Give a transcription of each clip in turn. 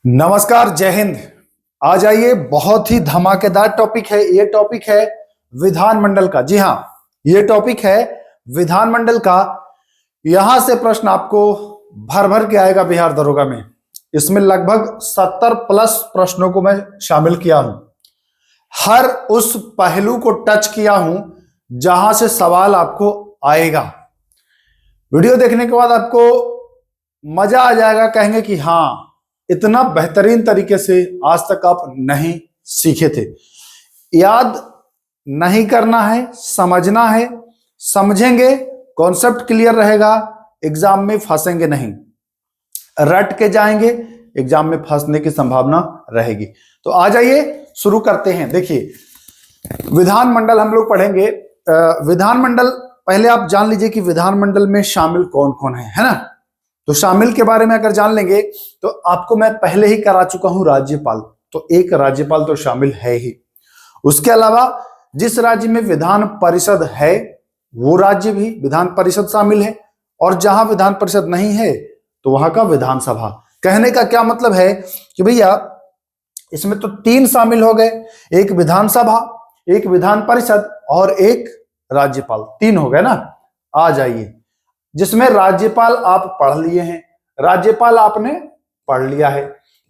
नमस्कार, जय हिंद। आ जाइए, बहुत ही धमाकेदार टॉपिक है। ये टॉपिक है विधानमंडल का। जी हाँ, ये टॉपिक है विधानमंडल का। यहां से प्रश्न आपको भर भर के आएगा बिहार दरोगा में। इसमें लगभग 70 प्लस प्रश्नों को मैं शामिल किया हूं। हर उस पहलू को टच किया हूं जहां से सवाल आपको आएगा। वीडियो देखने के बाद आपको मजा आ जाएगा, कहेंगे कि हाँ, इतना बेहतरीन तरीके से आज तक आप नहीं सीखे थे। याद नहीं करना है, समझना है। समझेंगे, कॉन्सेप्ट क्लियर रहेगा, एग्जाम में फंसेंगे नहीं। रट के जाएंगे, एग्जाम में फंसने की संभावना रहेगी। तो आ जाइए, शुरू करते हैं। देखिए, विधानमंडल हम लोग पढ़ेंगे। विधानमंडल पहले आप जान लीजिए कि विधानमंडल में शामिल कौन कौन है ना। तो शामिल के बारे में अगर जान लेंगे तो आपको मैं पहले ही करा चुका हूं राज्यपाल। तो एक राज्यपाल तो शामिल है ही। उसके अलावा जिस राज्य में विधान परिषद है वो राज्य भी विधान परिषद शामिल है, और जहां विधान परिषद नहीं है तो वहां का विधानसभा। कहने का क्या मतलब है कि भैया इसमें तो तीन शामिल हो गए, एक विधानसभा, एक विधान परिषद और एक राज्यपाल। तीन हो गए ना। आ जाइए, जिसमें राज्यपाल आप पढ़ लिए हैं, राज्यपाल आपने पढ़ लिया है।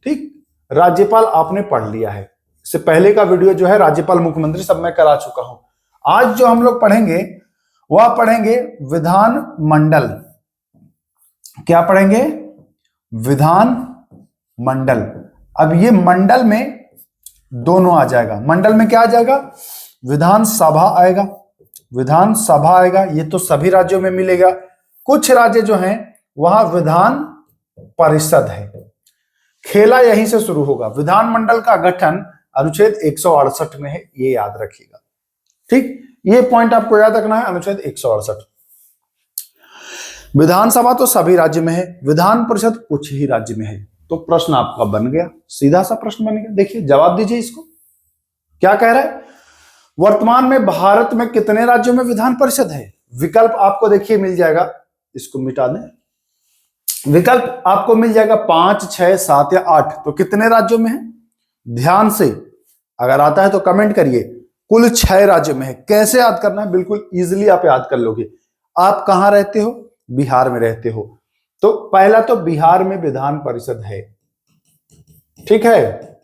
ठीक, राज्यपाल आपने पढ़ लिया है। इससे पहले का वीडियो जो है राज्यपाल मुख्यमंत्री सब मैं करा चुका हूं। आज जो हम लोग पढ़ेंगे वह पढ़ेंगे विधान मंडल। क्या पढ़ेंगे? विधान मंडल। अब ये मंडल में दोनों आ जाएगा। मंडल में क्या आ जाएगा? विधानसभा आएगा, विधानसभा आएगा। ये तो सभी राज्यों में मिलेगा। कुछ राज्य जो हैं वहां विधान परिषद है। खेला यहीं से शुरू होगा। विधानमंडल का गठन अनुच्छेद 168 में है, ये याद रखिएगा। ठीक, ये पॉइंट आपको याद रखना है। अनुच्छेद 168। विधानसभा तो सभी राज्य में है, विधान परिषद कुछ ही राज्य में है। तो प्रश्न आपका बन गया, सीधा सा प्रश्न बन गया। देखिए, जवाब दीजिए इसको। क्या कह रहा है? वर्तमान में भारत में कितने राज्यों में विधान परिषद है? विकल्प आपको देखिए मिल जाएगा। इसको मिटा दें। विकल्प आपको मिल जाएगा 5, 6, 7 या 8। तो कितने राज्यों में है? ध्यान से अगर आता है तो कमेंट करिए। कुल 6 राज्यों में है। कैसे याद करना है? बिल्कुल इजीली आप याद कर लोगे। आप कहां रहते हो? बिहार में रहते हो। तो पहला तो बिहार में विधान परिषद है। ठीक है,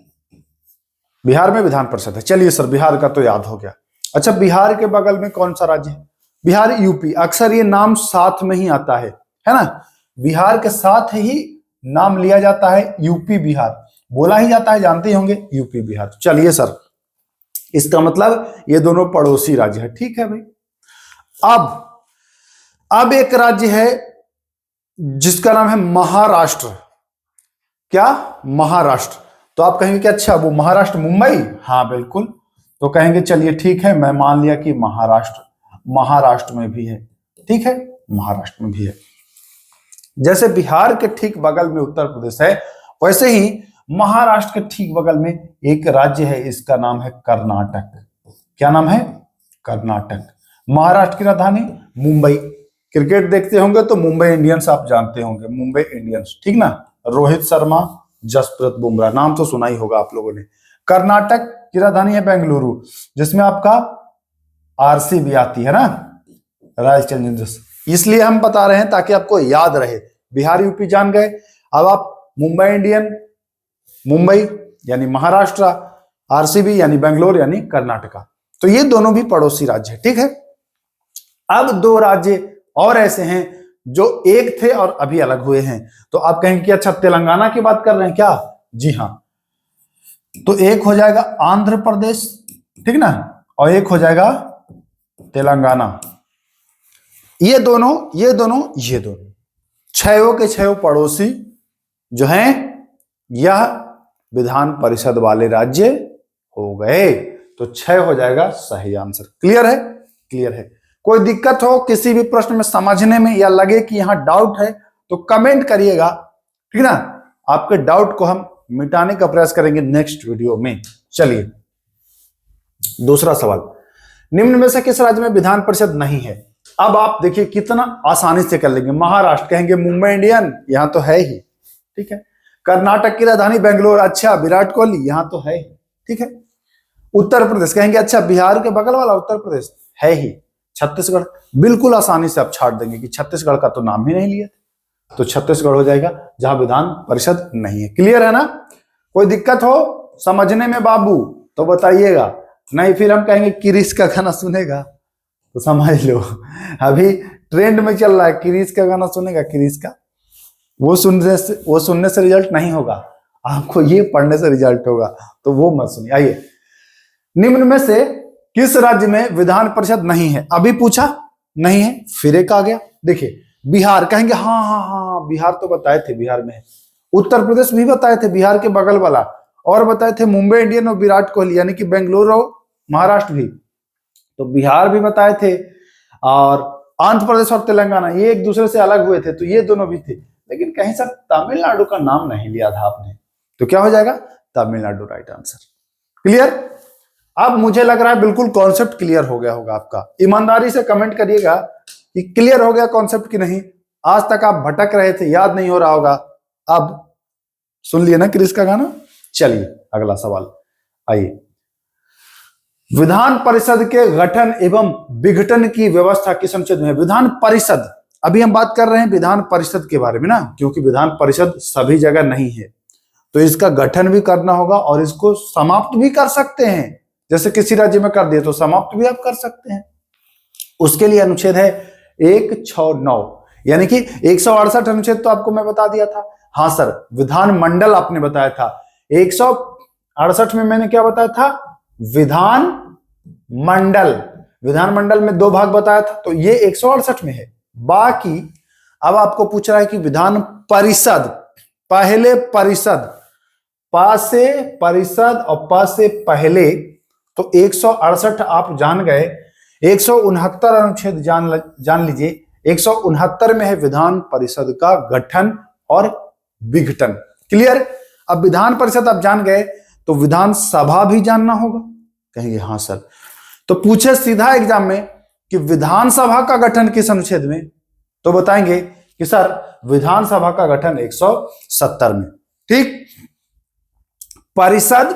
बिहार में विधान परिषद है। चलिए सर, बिहार का तो याद हो गया। अच्छा, बिहार के बगल में कौन सा राज्य है? बिहार, यूपी। अक्सर ये नाम साथ में ही आता है ना। बिहार के साथ ही नाम लिया जाता है यूपी बिहार, बोला ही जाता है, जानते ही होंगे यूपी बिहार। चलिए सर, इसका मतलब ये दोनों पड़ोसी राज्य है। ठीक है भाई। अब एक राज्य है जिसका नाम है महाराष्ट्र। क्या? महाराष्ट्र। तो आप कहेंगे कि अच्छा, वो महाराष्ट्र मुंबई? हाँ बिल्कुल। तो कहेंगे चलिए ठीक है, मैं मान लिया कि महाराष्ट्र में भी है। ठीक है, महाराष्ट्र में भी है। जैसे बिहार के ठीक बगल में उत्तर प्रदेश है, वैसे ही महाराष्ट्र के ठीक बगल में एक राज्य है, इसका नाम है कर्नाटक। क्या नाम है? कर्नाटक। महाराष्ट्र की राजधानी मुंबई। क्रिकेट देखते होंगे तो मुंबई इंडियंस आप जानते होंगे, मुंबई इंडियंस। ठीक ना, रोहित शर्मा, जसप्रीत बुमराह, नाम तो सुना ही होगा आप लोगों ने। कर्नाटक की राजधानी है बेंगलुरु, जिसमें आपका आरसीबी आती है ना, रॉयल चैलेंजर्स। इसलिए हम बता रहे हैं ताकि आपको याद रहे। बिहार यूपी जान गए। अब आप मुंबई इंडियन, मुंबई यानी महाराष्ट्र, आरसीबी यानी बेंगलोर यानी कर्नाटका। तो ये दोनों भी पड़ोसी राज्य है। ठीक है। अब 2 राज्य और ऐसे हैं जो एक थे और अभी अलग हुए हैं। तो आप कहेंगे कि अच्छा, तेलंगाना की बात कर रहे हैं क्या? जी हां। तो एक हो जाएगा आंध्र प्रदेश, ठीक ना, और एक हो जाएगा तेलंगाना। ये दोनों 6 के 6 पड़ोसी जो हैं, यह विधान परिषद वाले राज्य हो गए। तो 6 हो जाएगा सही आंसर। क्लियर है? क्लियर है। कोई दिक्कत हो किसी भी प्रश्न में समझने में, या लगे कि यहां डाउट है, तो कमेंट करिएगा। ठीक ना, आपके डाउट को हम मिटाने का प्रयास करेंगे नेक्स्ट वीडियो में। चलिए, दूसरा सवाल, निम्न में से किस राज्य में विधान परिषद नहीं है? अब आप देखिए कितना आसानी से कर लेंगे। महाराष्ट्र, कहेंगे मुंबई इंडियन, यहां तो है ही। ठीक है। कर्नाटक की राजधानी बेंगलोर, अच्छा विराट कोहली यहाँ तो है, ठीक है। उत्तर प्रदेश कहेंगे, अच्छा बिहार के बगल वाला उत्तर प्रदेश है ही। छत्तीसगढ़ बिल्कुल आसानी से आप छाट देंगे कि छत्तीसगढ़ का तो नाम ही नहीं लिया, तो छत्तीसगढ़ हो जाएगा जहां विधान परिषद नहीं है। क्लियर है ना? कोई दिक्कत हो समझने में बाबू तो बताइएगा, नहीं फिर हम कहेंगे किरीश का गाना सुनेगा तो समझ लो अभी ट्रेंड में चल रहा है, किरीश का गाना सुनेगा, किरीश का वो सुनने से रिजल्ट नहीं होगा, आपको ये पढ़ने से रिजल्ट होगा, तो वो मत सुनिए। आइए, निम्न में से किस राज्य में विधान परिषद नहीं है? अभी पूछा नहीं है, फिर एक आ गया। देखिए बिहार कहेंगे, हाँ हाँ हाँ बिहार तो बताए थे बिहार में है। उत्तर प्रदेश भी बताए थे बिहार के बगल वाला, और बताए थे मुंबई इंडियन और विराट कोहली यानी कि बेंगलुरु और महाराष्ट्र भी, तो बिहार भी बताए थे, और आंध्र प्रदेश और तेलंगाना ये एक दूसरे से अलग हुए थे, तो ये दोनों भी थे। लेकिन कहीं सर तमिलनाडु का नाम नहीं लिया था आपने, तो क्या हो जाएगा? Tamil Nadu right answer. क्लियर? अब मुझे लग रहा है बिल्कुल कॉन्सेप्ट क्लियर हो गया होगा आपका। ईमानदारी से कमेंट करिएगा कि क्लियर हो गया कॉन्सेप्ट कि नहीं। आज तक आप भटक रहे थे, याद नहीं हो रहा होगा, अब सुन लिए ना क्रिस का गाना। चलिए अगला सवाल, आइए। विधान परिषद के गठन एवं विघटन की व्यवस्था किस अनुच्छेद में है? विधान परिषद, अभी हम बात कर रहे हैं विधान परिषद के बारे में ना, क्योंकि विधान परिषद सभी जगह नहीं है, तो इसका गठन भी करना होगा और इसको समाप्त भी कर सकते हैं। जैसे किसी राज्य में कर दिए तो समाप्त भी आप कर सकते हैं। उसके लिए अनुच्छेद है 169, यानी कि 168 अनुच्छेद तो आपको मैं बता दिया था। हाँ सर, विधान मंडल आपने बताया था। 168 में मैंने क्या बताया था? विधान मंडल। विधान मंडल में 2 भाग बताया था, तो ये 168 में है। बाकी अब आपको पूछ रहा है कि विधान परिषद, पहले परिषद, पा से परिषद और प से पहले, तो 168 आप जान गए। 169 अनुच्छेद जान लीजिए। 169 में है विधान परिषद का गठन और विघटन। क्लियर? अब विधान परिषद आप जान गए तो विधान सभा भी जानना होगा। कहेंगे हाँ सर, तो पूछे सीधा एग्जाम में कि विधानसभा का गठन किस अनुच्छेद में, तो बताएंगे कि सर विधानसभा का गठन 170 में। ठीक, परिषद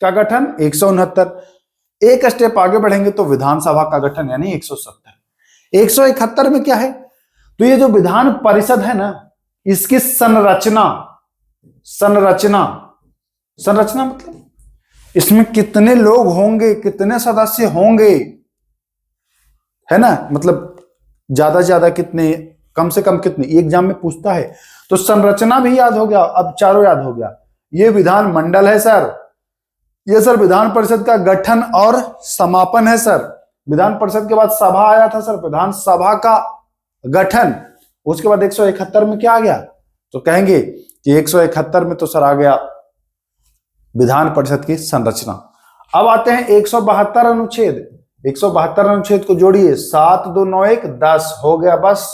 का गठन 169, एक स्टेप आगे बढ़ेंगे तो विधानसभा का गठन यानी 170। 171 में क्या है? तो ये जो विधान परिषद है ना, इसकी संरचना मतलब इसमें कितने लोग होंगे, कितने सदस्य होंगे, है ना, मतलब ज्यादा ज्यादा कितने, कम से कम कितने, एग्जाम में पूछता है। तो संरचना भी याद हो गया, अब चारों याद हो गया। ये विधान मंडल है सर, ये सर विधान परिषद का गठन और समापन है सर। विधान परिषद के बाद सभा आया था सर, विधान सभा का गठन। उसके बाद 171 में क्या आ गया? तो कहेंगे कि 171 में तो सर आ गया विधान परिषद की संरचना। अब आते हैं 172 अनुच्छेद। 172 अनुच्छेद को जोड़िए, 7 2 9 1 10 हो गया, बस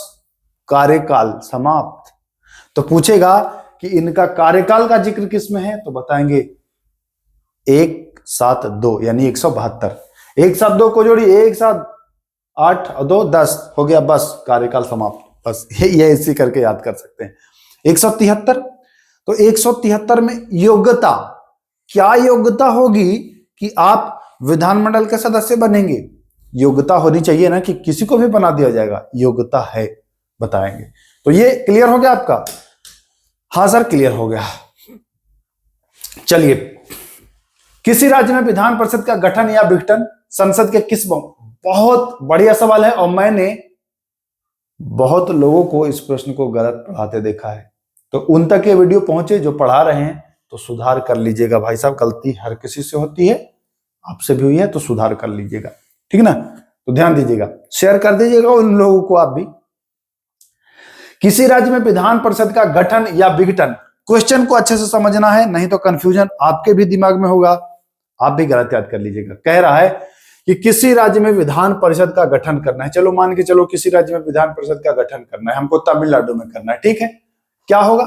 कार्यकाल समाप्त। तो पूछेगा कि इनका कार्यकाल का जिक्र किसमें है, तो बताएंगे 172 यानी 172। 172 को जोड़िए, 1 7 8 और 2 10 हो गया, बस कार्यकाल समाप्त। बस ये इसी करके याद कर सकते हैं। 173, तो 173 में योग्यता, क्या योग्यता होगी कि आप विधानमंडल के सदस्य बनेंगे? योग्यता होनी चाहिए ना कि किसी को भी बना दिया जाएगा, योग्यता है, बताएंगे। तो ये क्लियर हो गया आपका? हाँ सर क्लियर हो गया। चलिए, किसी राज्य में विधान परिषद का गठन या विघटन संसद के किस, बहुत बढ़िया सवाल है, और मैंने बहुत लोगों को इस प्रश्न को गलत पढ़ाते देखा है, तो उन तक ये वीडियो पहुंचे जो पढ़ा रहे हैं, तो सुधार कर लीजिएगा भाई साहब। गलती हर किसी से होती है, आपसे भी हुई है, तो सुधार कर लीजिएगा, ठीक ना। तो ध्यान दीजिएगा, शेयर कर दीजिएगा उन लोगों को आप भी। किसी राज्य में विधान परिषद का गठन या विघटन, क्वेश्चन को अच्छे से समझना है, नहीं तो कंफ्यूजन आपके भी दिमाग में होगा, आप भी गलत याद कर लीजिएगा। कह रहा है कि किसी राज्य में विधान परिषद का गठन करना है, चलो मान के चलो किसी राज्य में विधान परिषद का गठन करना है, हमको तमिलनाडु में करना है, ठीक है। क्या होगा?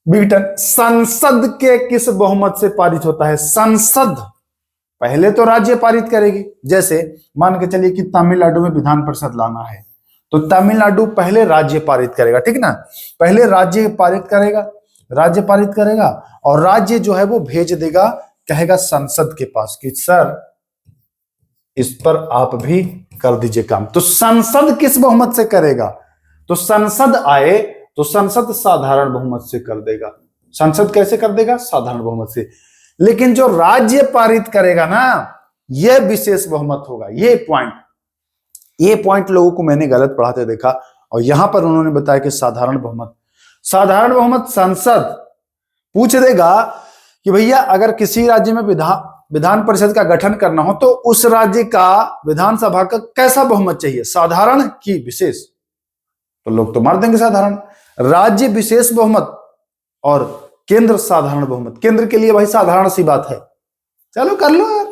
विघटन संसद के किस बहुमत से पारित होता है? संसद पहले तो राज्य पारित करेगी। जैसे मान के चलिए कि तमिलनाडु में विधान परिषद लाना है, तो तमिलनाडु पहले राज्य पारित करेगा, ठीक ना, पहले राज्य पारित करेगा, राज्य पारित करेगा और राज्य जो है वो भेज देगा, कहेगा संसद के पास कि सर इस पर आप भी कर दीजिए काम। तो संसद किस बहुमत से करेगा? तो संसद आए तो संसद साधारण बहुमत से कर देगा। संसद कैसे कर देगा? साधारण बहुमत से। लेकिन जो राज्य पारित करेगा ना, यह विशेष बहुमत होगा। ये पॉइंट लोगों को मैंने गलत पढ़ाते देखा और यहां पर उन्होंने बताया कि साधारण बहुमत। साधारण बहुमत संसद पूछ देगा कि भैया अगर किसी राज्य में विधान परिषद का गठन करना हो तो उस राज्य का विधानसभा का कैसा बहुमत चाहिए, साधारण कि विशेष? तो लोग तो मार देंगे साधारण। राज्य विशेष बहुमत और केंद्र साधारण बहुमत। केंद्र के लिए भाई साधारण सी बात है, चलो कर लो यार।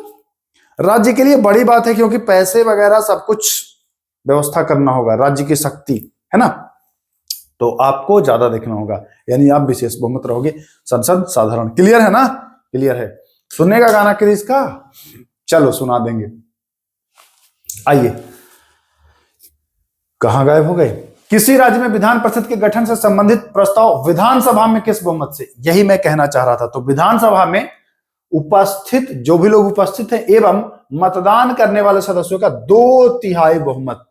राज्य के लिए बड़ी बात है क्योंकि पैसे वगैरह सब कुछ व्यवस्था करना होगा, राज्य की शक्ति है ना, तो आपको ज्यादा देखना होगा, यानी आप विशेष बहुमत रहोगे, संसद साधारण। क्लियर है ना? क्लियर है। सुनने का गाना क्रिस का, चलो सुना देंगे। आइए, कहां गायब हो गए? किसी राज्य में विधान परिषद के गठन से संबंधित प्रस्ताव विधानसभा में किस बहुमत से? यही मैं कहना चाह रहा था। तो विधानसभा में उपस्थित जो भी लोग उपस्थित हैं एवं मतदान करने वाले सदस्यों का 2/3 बहुमत।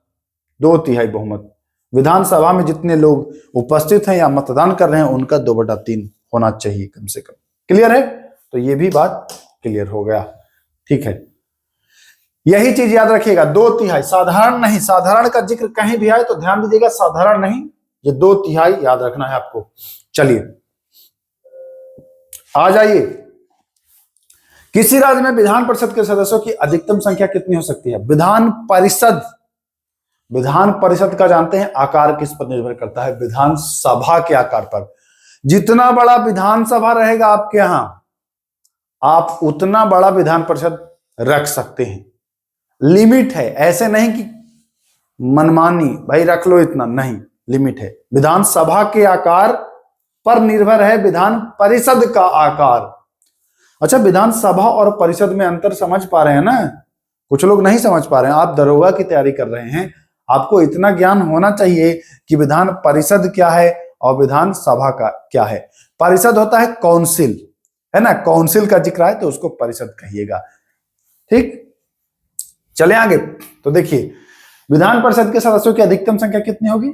2/3 बहुमत। विधानसभा में जितने लोग उपस्थित हैं या मतदान कर रहे हैं उनका 2/3 होना चाहिए कम से कम। क्लियर है? तो ये भी बात क्लियर हो गया। ठीक है, यही चीज याद रखिएगा, 2/3 साधारण नहीं। साधारण का जिक्र कहीं भी आए तो ध्यान दीजिएगा, साधारण नहीं, ये 2/3 याद रखना है आपको। चलिए आ जाइए। किसी राज्य में विधान परिषद के सदस्यों की अधिकतम संख्या कितनी हो सकती है? विधान परिषद का जानते हैं आकार किस पर निर्भर करता है? विधानसभा के आकार पर। जितना बड़ा विधानसभा रहेगा आपके यहां, आप उतना बड़ा विधान परिषद रख सकते हैं। लिमिट है, ऐसे नहीं कि मनमानी भाई रख लो इतना, नहीं, लिमिट है। विधानसभा के आकार पर निर्भर है विधान परिषद का आकार। अच्छा, विधानसभा और परिषद में अंतर समझ पा रहे हैं ना? कुछ लोग नहीं समझ पा रहे हैं। आप दरोगा की तैयारी कर रहे हैं, आपको इतना ज्ञान होना चाहिए कि विधान परिषद क्या है और विधानसभा का क्या है। परिषद होता है काउंसिल, है ना, काउंसिल का जिक्र है तो उसको परिषद कहिएगा। ठीक, चले आगे। तो देखिए, विधान परिषद के सदस्यों की अधिकतम संख्या कितनी होगी?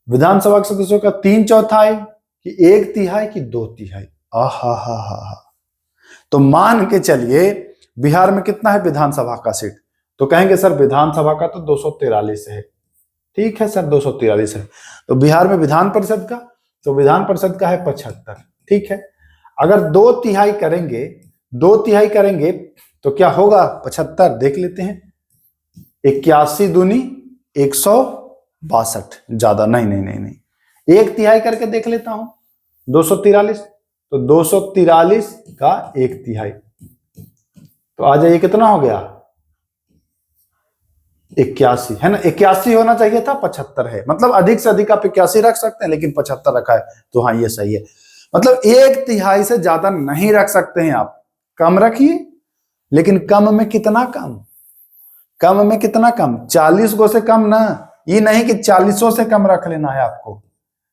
विधानसभा के सदस्यों का 3/4 कि 1/3 कि 2/3? आहा, तो मान के चलिए बिहार में कितना है विधानसभा का सीट? तो कहेंगे सर विधानसभा का तो 243 है। ठीक है सर, 243 है। तो बिहार में विधान परिषद का, तो विधान परिषद का है 75। ठीक है, अगर 2/3 करेंगे तो क्या होगा? 75 देख लेते हैं। 81 दूनी 162, ज्यादा नहीं, 1/3 करके देख लेता हूं, 243। तो 243 का 1/3 तो आ जाइए, कितना हो गया? 81, है ना? 81 होना चाहिए था, 75 है। मतलब अधिक से अधिक आप 81 रख सकते हैं, लेकिन 75 रखा है, तो हाँ ये सही है। मतलब 1/3 से ज्यादा नहीं रख सकते हैं आप। कम रखिए, लेकिन कम में कितना कम? 40 गो से कम ना। ये नहीं कि 40 से कम रख लेना है आपको,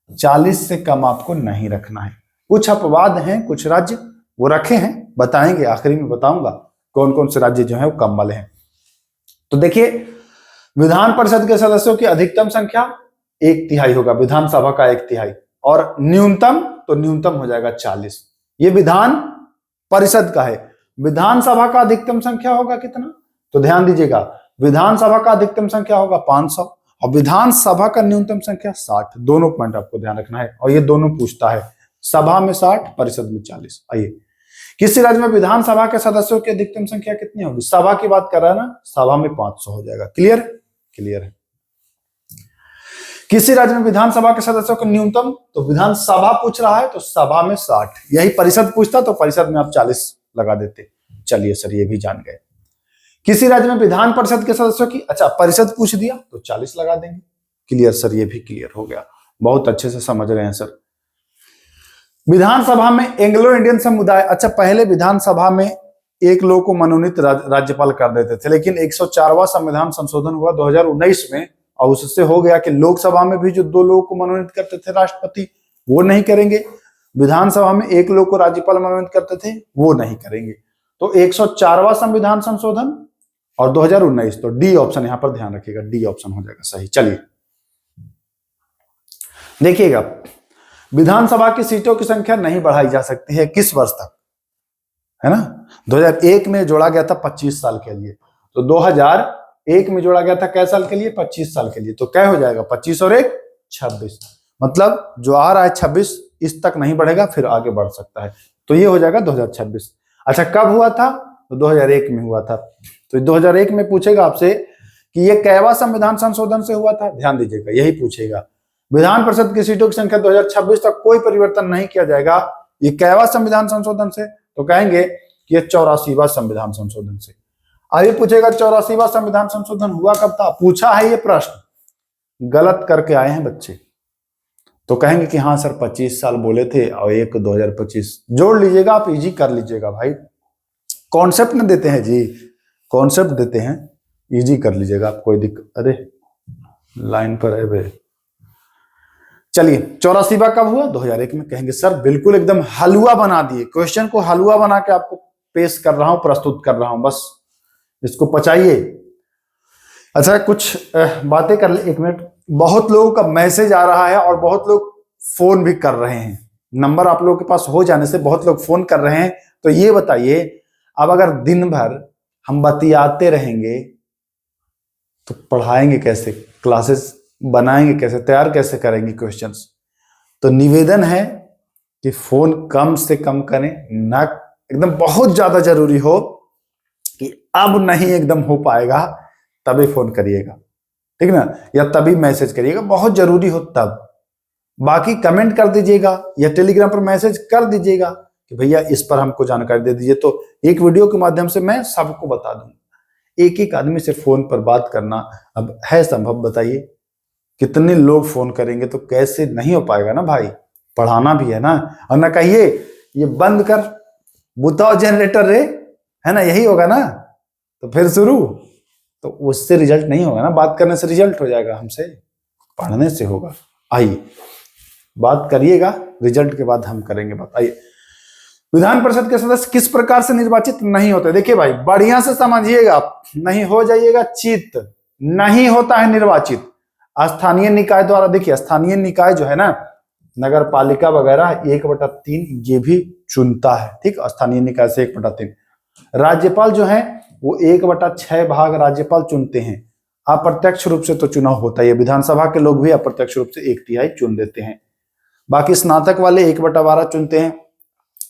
40 से कम आपको नहीं रखना है। कुछ अपवाद हैं, कुछ राज्य वो रखे हैं, बताएंगे, आखिरी में बताऊंगा कौन कौन से राज्य जो है वो कम वाले हैं। तो देखिए, विधान परिषद के सदस्यों की अधिकतम संख्या 1/3 होगा, विधानसभा का 1/3, और न्यूनतम हो जाएगा 40। ये विधान परिषद का है। विधानसभा का अधिकतम संख्या होगा कितना? तो ध्यान दीजिएगा, विधानसभा का अधिकतम संख्या होगा 500 और विधानसभा का न्यूनतम संख्या 60। दोनों पॉइंट आपको ध्यान रखना है, और ये दोनों पूछता है, सभा में 60, परिषद में 40। आइए, किसी राज्य में विधानसभा के सदस्यों की अधिकतम संख्या कितनी होगी? सभा की बात कर रहा है ना, सभा में 500 हो जाएगा। क्लियर है। किसी राज्य में विधानसभा के सदस्यों का न्यूनतम, तो विधानसभा पूछ रहा है तो सभा में 60। यही परिषद पूछता तो परिषद में आप 40 लगा देते। चलिए सर, ये भी जान गए। किसी राज्य में विधान परिषद के सदस्यों की, अच्छा परिषद पूछ दिया तो 40 लगा देंगे। क्लियर सर, ये भी क्लियर हो गया, बहुत अच्छे से समझ रहे हैं सर। विधानसभा में एंग्लो इंडियन समुदाय, अच्छा पहले विधानसभा में एक लोग को मनोनीत राज्यपाल कर देते थे, लेकिन 104वां संविधान संशोधन हुआ 2019 में, और उससे हो गया कि लोकसभा में भी जो 2 लोगों को मनोनीत करते थे राष्ट्रपति, वो नहीं करेंगे। विधानसभा में एक लोग को राज्यपाल मनोनीत करते थे, वो नहीं करेंगे। तो 104वां संविधान संशोधन और 2019, तो डी ऑप्शन यहां पर ध्यान रखिएगा, डी ऑप्शन हो जाएगा सही। चलिए देखिएगा, विधानसभा की सीटों की संख्या नहीं बढ़ाई जा सकती है किस वर्ष तक, है ना। 2001 में जोड़ा गया था 25 साल के लिए, तो 2001 में जोड़ा गया था कै साल के लिए, 25 साल के लिए, तो क्या हो जाएगा 25 और 1 26, मतलब जो आ रहा है 26 इस तक नहीं बढ़ेगा, फिर आगे बढ़ सकता है, तो ये हो जाएगा 2026। अच्छा कब हुआ था, तो 2001 में हुआ था। तो 2001 में पूछेगा आपसे कि ये कैवा संविधान संशोधन से हुआ था, ध्यान दीजिएगा यही पूछेगा। विधान परिषद की सीटों की संख्या 2026 तक कोई परिवर्तन नहीं किया जाएगा, ये कैवा संविधान संशोधन से, तो कहेंगे कि ये 84वां संविधान संशोधन से। आगे पूछेगा 84वां संविधान संशोधन हुआ कब था, पूछा है ये प्रश्न, गलत करके आए हैं बच्चे, तो कहेंगे कि हाँ सर 25 साल बोले थे और एक 2025 जोड़ लीजिएगा, आप इजी कर लीजिएगा भाई, कॉन्सेप्ट न देते हैं जी, कॉन्सेप्ट देते हैं, इजी कर लीजिएगा आप, कोई दिक्कत, अरे लाइन पर है भाई। चलिए 84वां कब हुआ, 2001 में, कहेंगे सर बिल्कुल एकदम हलवा बना दिए, क्वेश्चन को हलवा बना के आपको पेश कर रहा हूं, प्रस्तुत कर रहा हूं, बस इसको पचाइए। अच्छा कुछ बातें कर ले, 1 मिनट, बहुत लोगों का मैसेज आ रहा है और बहुत लोग फोन भी कर रहे हैं, नंबर आप लोगों के पास हो जाने से बहुत लोग फोन कर रहे हैं, तो ये बताइए अब अगर दिन भर हम बतियाते रहेंगे तो पढ़ाएंगे कैसे, क्लासेस बनाएंगे कैसे, तैयार कैसे करेंगे क्वेश्चंस। तो निवेदन है कि फोन कम से कम करें, ना एकदम बहुत ज्यादा जरूरी हो कि अब नहीं एकदम हो पाएगा तभी फोन करिएगा, ठीक ना, या तभी मैसेज करिएगा, बहुत जरूरी हो तब। बाकी कमेंट कर दीजिएगा या टेलीग्राम पर मैसेज कर दीजिएगा कि भैया इस पर हमको जानकारी दे दीजिए, तो एक वीडियो के माध्यम से मैं सबको बता दूंगा। एक एक आदमी से फोन पर बात करना अब है संभव, बताइए कितने लोग फोन करेंगे, तो कैसे नहीं हो पाएगा ना भाई, पढ़ाना भी है ना। और ना कहिए ये बंद कर बुताओ जनरेटर रे, है ना, यही होगा ना, तो फिर शुरू, तो उससे रिजल्ट नहीं होगा ना, बात करने से रिजल्ट हो जाएगा, हमसे पढ़ने से होगा। आइए बात करिएगा, रिजल्ट के बाद हम करेंगे बात। आइए, विधान परिषद के सदस्य किस प्रकार से निर्वाचित नहीं होते, देखिए भाई बढ़िया से समझिएगा, नहीं हो जाइएगा चित, नहीं होता है निर्वाचित स्थानीय निकाय द्वारा। देखिए स्थानीय निकाय जो है ना, नगर पालिका वगैरह 1/3 ये भी चुनता है, ठीक, स्थानीय निकाय से 1/3। राज्यपाल जो है वो 1/6 भाग राज्यपाल चुनते हैं, अप्रत्यक्ष रूप से तो चुनाव होता है, विधानसभा के लोग भी अप्रत्यक्ष रूप से 1/3 चुन देते हैं। बाकी स्नातक वाले 1/12 चुनते हैं,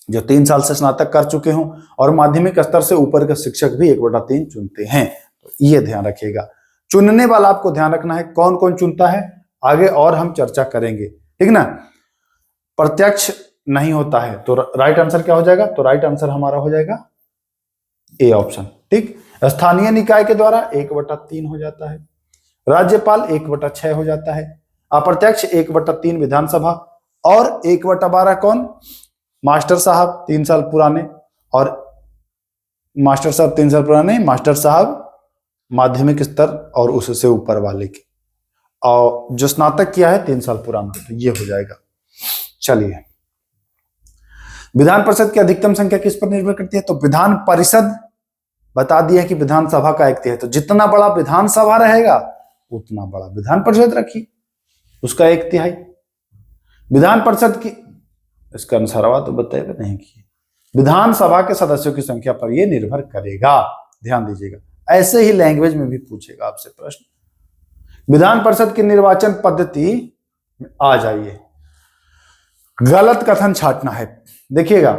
जो 3 साल से स्नातक कर चुके हों, और माध्यमिक स्तर से ऊपर के शिक्षक भी 1/3 चुनते हैं, तो ये ध्यान रखिएगा। चुनने वाला आपको ध्यान रखना है, कौन कौन चुनता है आगे और हम चर्चा करेंगे, ठीक ना। प्रत्यक्ष नहीं होता है, तो राइट आंसर क्या हो जाएगा, तो राइट आंसर हमारा हो जाएगा ए ऑप्शन, ठीक। स्थानीय निकाय के द्वारा 1/3 हो जाता है, राज्यपाल 1/6 हो जाता है, अप्रत्यक्ष 1/3 विधानसभा, और 1/12 कौन, मास्टर साहब 3 साल पुराने, और मास्टर साहब 3 साल पुराने, मास्टर साहब माध्यमिक स्तर और उससे ऊपर वाले के, और जो स्नातक किया है 3 साल पुराना, तो ये हो जाएगा। चलिए, विधान परिषद की अधिकतम संख्या किस पर निर्भर करती है, तो विधान परिषद बता दिया कि विधानसभा का 1/3, तो जितना बड़ा विधानसभा रहेगा उतना बड़ा विधान परिषद रखिए, उसका 1/3। विधान परिषद की, इसका अनुसार तो बताए नहीं किए, विधानसभा के सदस्यों की संख्या पर यह निर्भर करेगा, ध्यान दीजिएगा। ऐसे ही लैंग्वेज में भी पूछेगा आपसे प्रश्न। विधान परिषद की निर्वाचन पद्धति में आ जाइए, गलत कथन छाटना है। देखिएगा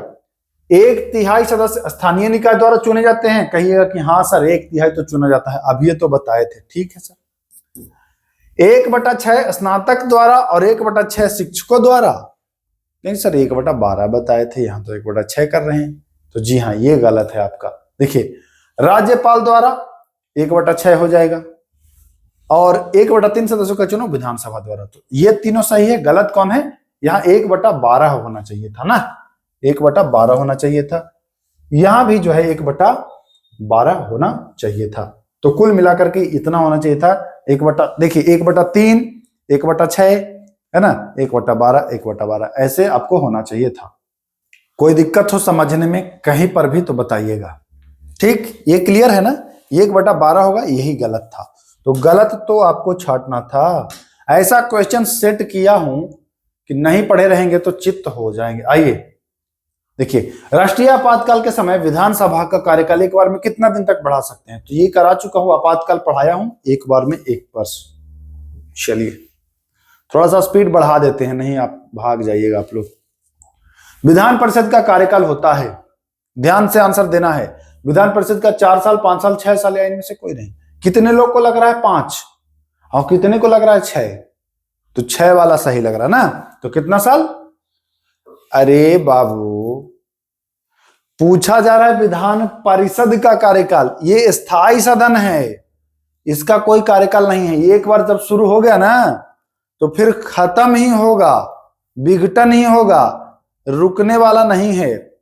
1/3 सदस्य स्थानीय निकाय द्वारा चुने जाते हैं, कहिएगा कि हाँ सर 1/3 तो चुना जाता है, अब ये तो बताए थे, ठीक है सर। 1/6 स्नातक द्वारा और 1/6 शिक्षकों द्वारा, नहीं सर 1/12 बताए थे, यहाँ तो 1/6 कर रहे हैं, तो जी हाँ ये गलत है आपका। देखिए राज्यपाल द्वारा 1/6 हो जाएगा, और 1/3 सदस्यों का चुनाव विधानसभा द्वारा, तो ये तीनों सही है। गलत कौन है, यहाँ 1/12 होना चाहिए था ना, 1/12 होना चाहिए था, यहां भी जो है 1/12 होना चाहिए था, तो कुल मिलाकर के इतना होना चाहिए था। देखिए 1/3, 1/6, है ना, 1/12, 1/12 ऐसे आपको होना चाहिए था। कोई दिक्कत हो समझने में कहीं पर भी तो बताइएगा। ठीक, ये क्लियर है ना, 1/12 होगा, यही गलत था। तो गलत तो आपको छांटना था। ऐसा क्वेश्चन सेट किया हूं कि नहीं पढ़े रहेंगे तो चित्त हो जाएंगे। आइए देखिए, राष्ट्रीय आपातकाल के समय विधानसभा का कार्यकाल एक बार में कितना दिन तक बढ़ा सकते हैं? तो ये करा चुका हूं, आपातकाल पढ़ाया हूं, एक बार में 1 वर्ष। चलिए थोड़ा सा स्पीड बढ़ा देते हैं, नहीं आप भाग जाइएगा आप लोग। विधान परिषद का कार्यकाल होता है, ध्यान से आंसर देना है, विधान परिषद का 4 साल, 5 साल, 6 साल या इनमें से कोई नहीं। कितने लोग को लग रहा है 5 और कितने को लग रहा है 6? तो 6 वाला सही लग रहा है ना। तो कितना साल? अरे बाबू, पूछा जा रहा है विधान परिषद का कार्यकाल, ये स्थायी सदन है, इसका कोई कार्यकाल नहीं है। एक बार जब शुरू हो गया ना तो फिर खत्म ही होगा, विघटन ही होगा, रुकने वाला नहीं है।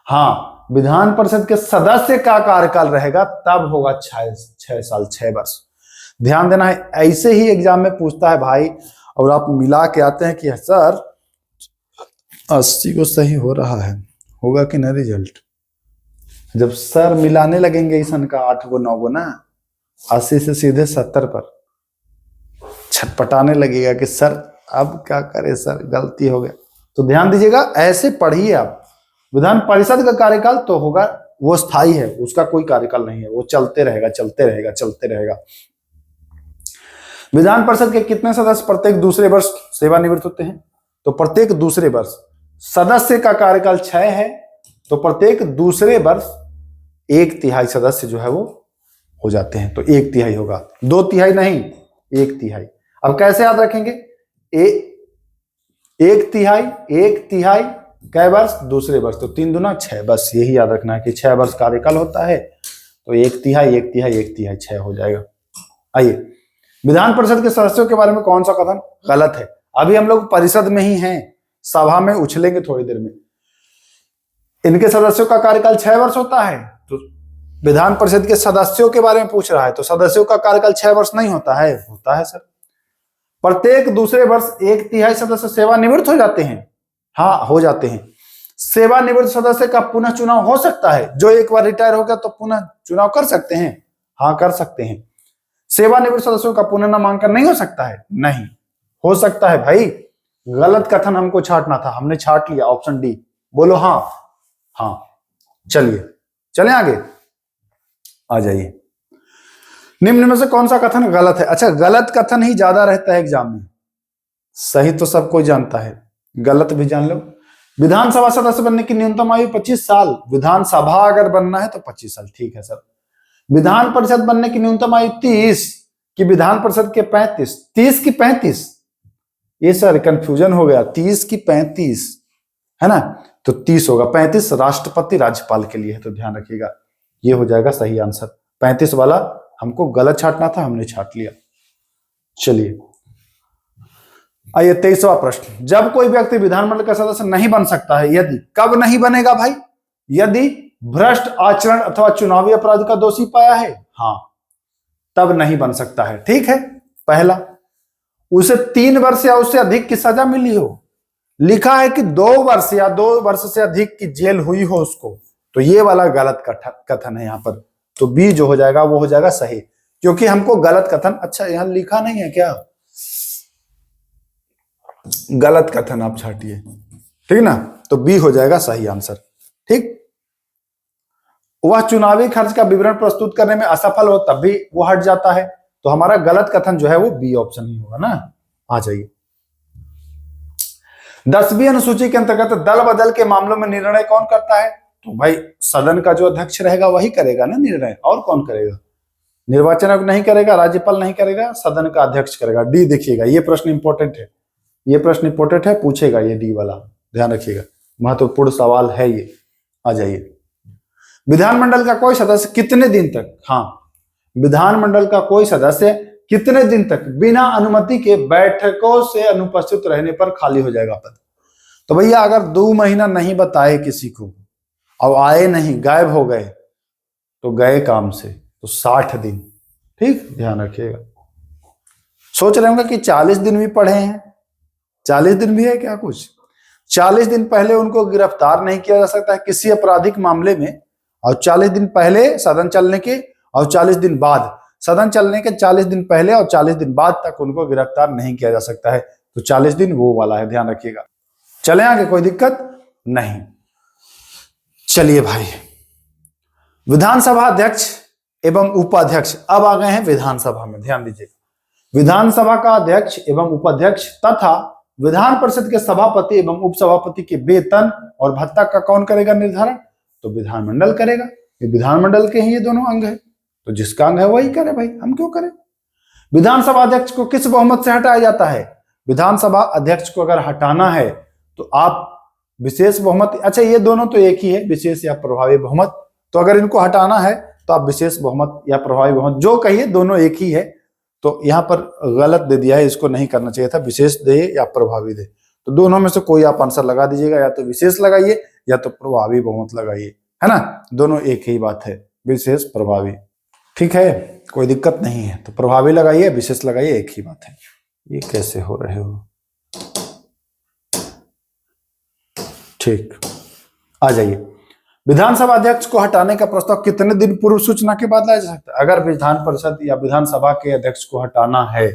हाँ, विधान परिषद के सदस्य का कार्यकाल रहेगा तब होगा 6 साल, 6 वर्ष। ध्यान देना है, ऐसे ही एग्जाम में पूछता है भाई, और आप मिला के आते हैं कि सर 80 को सही हो रहा है, होगा कि ना रिजल्ट? जब सर मिलाने लगेंगे ईसन का 8 गो 9 गो ना, 80 से सीधे 70 पर छटपटाने लगेगा कि सर अब क्या करें सर, गलती हो गया। तो ध्यान दीजिएगा, ऐसे पढ़िए आप। विधान परिषद का कार्यकाल तो होगा, वो स्थायी है, उसका कोई कार्यकाल नहीं है, वो चलते रहेगा, चलते रहेगा, चलते रहेगा। विधान परिषद के कितने सदस्य प्रत्येक दूसरे वर्ष सेवानिवृत्त होते हैं? तो प्रत्येक दूसरे वर्ष। सदस्य का कार्यकाल 6 है, तो प्रत्येक दूसरे वर्ष 1/3 सदस्य जो है वो हो जाते हैं। तो 1/3 होगा, 2/3 नहीं, 1/3। अब कैसे याद रखेंगे? 1/3, 1/3 कै वर्ष? दूसरे वर्ष। तो 3 दूना 6, बस यही याद रखना है कि 6 वर्ष कार्यकाल होता है। तो 1/3, 1/3, 1/3, 6 हो जाएगा। आइए, विधान परिषद के सदस्यों के बारे में कौन सा कथन गलत है? अभी हम लोग परिषद में ही हैं, सभा में उछलेंगे थोड़ी देर में। इनके सदस्यों का कार्यकाल 6 वर्ष होता है, तो विधान परिषद के सदस्यों के बारे में पूछ रहा है, तो सदस्यों का कार्यकाल 6 वर्ष नहीं होता है? होता है सर। प्रत्येक दूसरे वर्ष 1/3 सदस्य सेवानिवृत्त हो जाते हैं। हाँ, हो जाते हैं। सेवानिवृत्त सदस्य का पुनः चुनाव हो सकता है, जो एक बार रिटायर हो गया तो पुनः चुनाव कर सकते हैं। हाँ, कर सकते हैं। सेवानिवृत्त सदस्यों का पुनः नामांकन नहीं हो सकता है? नहीं हो सकता है भाई। गलत कथन हमको छांटना था, हमने छांट लिया, ऑप्शन डी। बोलो हाँ। हाँ, चलिए चलें आगे, आ जाइए। निम्न में से कौन सा कथन गलत है? अच्छा, गलत कथन ही ज्यादा रहता है एग्जाम में, सही तो सब कोई जानता है, गलत भी जान लो। विधानसभा सदस्य बनने की न्यूनतम आयु 25 साल। विधानसभा अगर बनना है तो 25 साल, ठीक है सर। विधान परिषद बनने की न्यूनतम आयु 30 कि विधान परिषद के 35? 30 की 35? ये सर कंफ्यूजन हो गया, 30 की 35 है ना, तो 30 होगा। 35 राष्ट्रपति राज्यपाल के लिए है, तो ध्यान रखिएगा, ये हो जाएगा सही आंसर। 35 वाला हमको गलत छांटना था, हमने छांट लिया। चलिए आइए 23वां प्रश्न। जब कोई व्यक्ति विधानमंडल का सदस्य नहीं बन सकता है, यदि, कब नहीं बनेगा भाई? यदि भ्रष्ट आचरण अथवा चुनावी अपराध का दोषी पाया है, हाँ, तब नहीं बन सकता है। ठीक है, पहला, उसे 3 वर्ष या उससे अधिक की सजा मिली हो। लिखा है कि 2 वर्ष या 2 वर्ष से अधिक की जेल हुई हो उसको, तो ये वाला गलत कथन है यहां पर। तो बी जो हो जाएगा वो हो जाएगा सही, क्योंकि हमको गलत कथन, अच्छा यहां लिखा नहीं है क्या? गलत कथन आप छाटिए, ठीक ना, तो बी हो जाएगा सही आंसर। ठीक, वह चुनावी खर्च का विवरण प्रस्तुत करने में असफल हो तब भी वो हट जाता है, तो हमारा गलत कथन जो है वो बी ऑप्शन ही होगा ना। आ जाइए, 10वीं अनुसूची के अंतर्गत दल बदल के मामलों में निर्णय कौन करता है? तो भाई सदन का जो अध्यक्ष रहेगा वही करेगा ना निर्णय, और कौन करेगा? निर्वाचन आयोग नहीं करेगा, राज्यपाल नहीं करेगा, सदन का अध्यक्ष करेगा। डी देखिएगा, ये प्रश्न इंपॉर्टेंट है, ये प्रश्न इंपॉर्टेंट है, पूछेगा ये डी वाला, ध्यान रखिएगा, महत्वपूर्ण सवाल है ये। आ जाइए, विधानमंडल का कोई सदस्य कितने दिन तक, हाँ, विधानमंडल का कोई सदस्य कितने दिन तक बिना अनुमति के बैठकों से अनुपस्थित रहने पर खाली हो जाएगा पद? तो भैया अगर 2 महीना नहीं बताए किसी को और आए नहीं, गायब हो गए, तो गए काम से, तो 60 दिन। ठीक, ध्यान रखिएगा। सोच रहे होंगे कि 40 दिन भी पढ़े हैं, 40 दिन भी है क्या कुछ? 40 दिन पहले उनको गिरफ्तार नहीं किया जा सकता है किसी आपराधिक मामले में, और 40 दिन पहले सदन चलने के, और 40 दिन बाद, सदन चलने के 40 दिन पहले और 40 दिन बाद तक उनको गिरफ्तार नहीं किया जा सकता है। तो 40 दिन वो वाला है, ध्यान रखिएगा। चले आगे, कोई दिक्कत नहीं। चलिए भाई, विधानसभा अध्यक्ष एवं उपाध्यक्ष अब आ गए हैं विधानसभा में, ध्यान दीजिएगा। विधानसभा का अध्यक्ष एवं उपाध्यक्ष तथा विधान परिषद के सभापति एवं उपसभापति के वेतन और भत्ता का कौन करेगा निर्धारण? तो विधानमंडल करेगा। ये विधानमंडल के ही ये दोनों अंग है, तो जिसका अंग है वही करे भाई, हम क्यों करें? विधानसभा अध्यक्ष को किस बहुमत से हटाया जाता है? विधानसभा अध्यक्ष को अगर हटाना है तो आप विशेष बहुमत, अच्छा ये दोनों तो एक ही है, विशेष या प्रभावी बहुमत, तो अगर इनको हटाना है तो आप विशेष बहुमत या प्रभावी बहुमत जो कहिए, दोनों एक ही है। तो यहां पर गलत दे दिया है, इसको नहीं करना चाहिए था, विशेष दे या प्रभावी दे। तो दोनों में से कोई आप आंसर लगा दीजिएगा, या तो विशेष लगाइए या तो प्रभावी बहुमत लगाइए, है ना, दोनों एक ही बात है, विशेष प्रभावी। ठीक है, कोई दिक्कत नहीं है, तो प्रभावी लगाइए विशेष लगाइए, एक ही बात है। ये कैसे हो रहे हो? ठीक, आ जाइए। विधानसभा अध्यक्ष को हटाने का प्रस्ताव कितने दिन पूर्व सूचना के बाद लाया जा सकता है? अगर विधान परिषद या विधानसभा के अध्यक्ष को हटाना है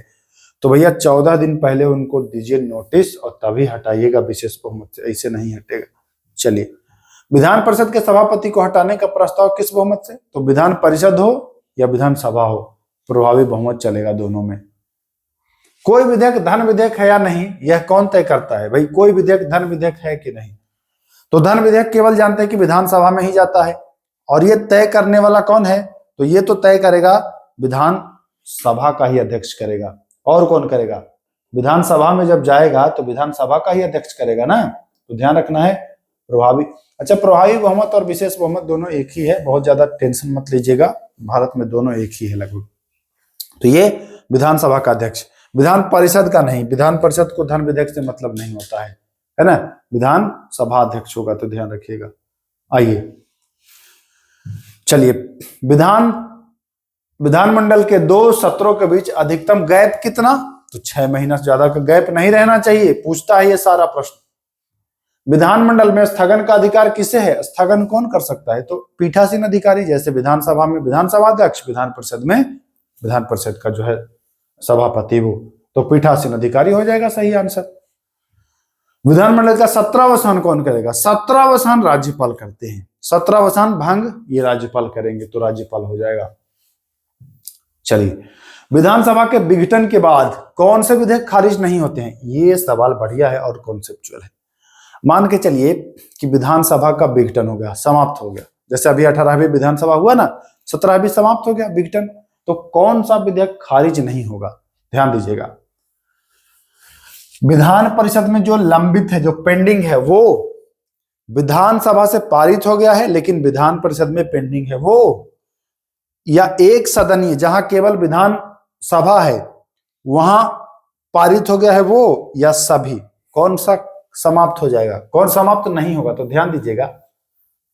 तो भैया 14 दिन पहले उनको दीजिए नोटिस और तभी हटाइएगा विशेष बहुमत से, ऐसे नहीं हटेगा। चलिए, विधान परिषद के सभापति को हटाने का प्रस्ताव किस बहुमत से? तो विधान परिषद हो या विधानसभा हो, प्रभावी बहुमत चलेगा दोनों में। कोई विधेयक धन विधेयक है या नहीं, यह कौन तय करता है? भाई कोई विधेयक धन विधेयक है कि नहीं? तो धन विधेयक केवल जानते हैं कि विधानसभा में ही जाता है, और ये तय करने वाला कौन है? तो ये तो तय करेगा विधानसभा का ही अध्यक्ष करेगा, और कौन करेगा? विधानसभा में जब जाएगा तो विधानसभा का ही अध्यक्ष करेगा ना, तो ध्यान रखना है प्रभावी। अच्छा, प्रभावी बहुमत और विशेष बहुमत दोनों एक ही है, बहुत ज्यादा टेंशन मत लीजिएगा, भारत में दोनों एक ही है लगभग। तो ये विधानसभा का अध्यक्ष, विधान परिषद का नहीं, विधान परिषद को धन विधेयक से मतलब नहीं होता है ना, विधान सभा अध्यक्ष होगा, तो ध्यान रखिएगा। आइए, चलिए, विधानमंडल के 2 सत्रों के बीच अधिकतम गैप कितना? तो 6 महीना से ज्यादा का गैप नहीं रहना चाहिए, पूछता है ये सारा प्रश्न। विधानमंडल में स्थगन का अधिकार किसे है? स्थगन कौन कर सकता है? तो पीठासीन अधिकारी, जैसे विधानसभा में विधानसभा अध्यक्ष, विधान परिषद में विधान परिषद का जो है सभापति, वो तो पीठासीन अधिकारी हो जाएगा सही आंसर। विधानमंडल का 17वां कौन करेगा? 17वां राज्यपाल करते हैं, 17वां भंग ये राज्यपाल करेंगे, तो राज्यपाल हो जाएगा। चलिए, विधानसभा के विघटन के बाद कौन से विधेयक खारिज नहीं होते हैं? ये सवाल बढ़िया है और कॉन्सेप्चुअल है। मान के चलिए कि विधानसभा का विघटन हो गया, समाप्त हो गया, जैसे अभी 18वीं विधानसभा हुआ ना, 17वीं समाप्त हो गया विघटन, तो कौन सा विधेयक खारिज नहीं होगा? ध्यान दीजिएगा, विधान परिषद में जो लंबित है, जो पेंडिंग है, वो विधानसभा से पारित हो गया है लेकिन विधान परिषद में पेंडिंग है वो, या एक सदनीय जहां केवल विधान सभा है वहां पारित हो गया है वो, या सभी, कौन सा समाप्त हो जाएगा, कौन समाप्त नहीं होगा? तो ध्यान दीजिएगा,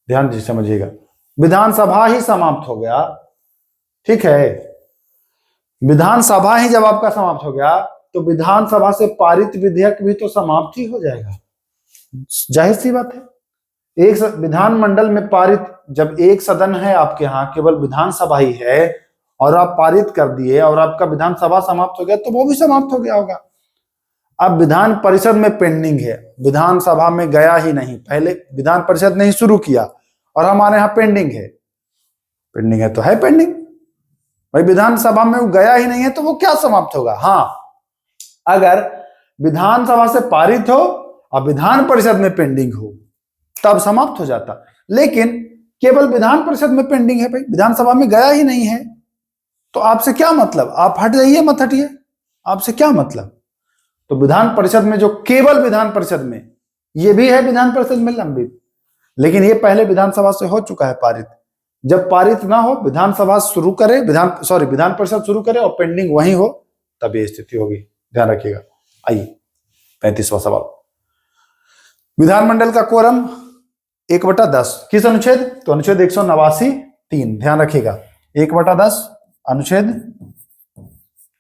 ध्यान दीजिए, समझिएगा, विधानसभा ही समाप्त हो गया, ठीक है, विधानसभा ही जब आपका समाप्त हो गया तो विधानसभा से पारित विधेयक भी तो समाप्त ही हो जाएगा, जाहिर सी बात है। एक विधानमंडल में पारित, जब एक सदन है आपके यहाँ, केवल विधानसभा ही है, और आप पारित कर दिए और आपका विधानसभा समाप्त हो गया, तो वो भी समाप्त हो गया होगा। अब विधान परिषद में पेंडिंग है, विधानसभा में गया ही नहीं, पहले विधान परिषद ने ही शुरू किया और हमारे यहाँ पेंडिंग है, पेंडिंग है तो है पेंडिंग भाई, विधानसभा में वो गया ही नहीं है तो वो क्या समाप्त होगा? हाँ, अगर विधानसभा से पारित हो और विधान परिषद में पेंडिंग हो तब समाप्त हो जाता, लेकिन केवल विधान परिषद में पेंडिंग है भाई, विधानसभा में गया ही नहीं है, तो आपसे क्या मतलब? आप हट जाइए, मत हटिए, आपसे क्या मतलब? तो विधान परिषद में जो केवल विधान परिषद में, ये भी है विधान परिषद में लंबित, लेकिन ये पहले विधानसभा से हो चुका है पारित। जब पारित ना हो, विधानसभा शुरू करे, विधान परिषद शुरू करे और पेंडिंग वहीं हो, तब ये स्थिति होगी, ध्यान रखिएगा। आइए, 35वां सवाल, विधानमंडल का कोरम 1/10 किस अनुच्छेद? तो अनुच्छेद 189(3), ध्यान रखिएगा, 1/10 अनुच्छेद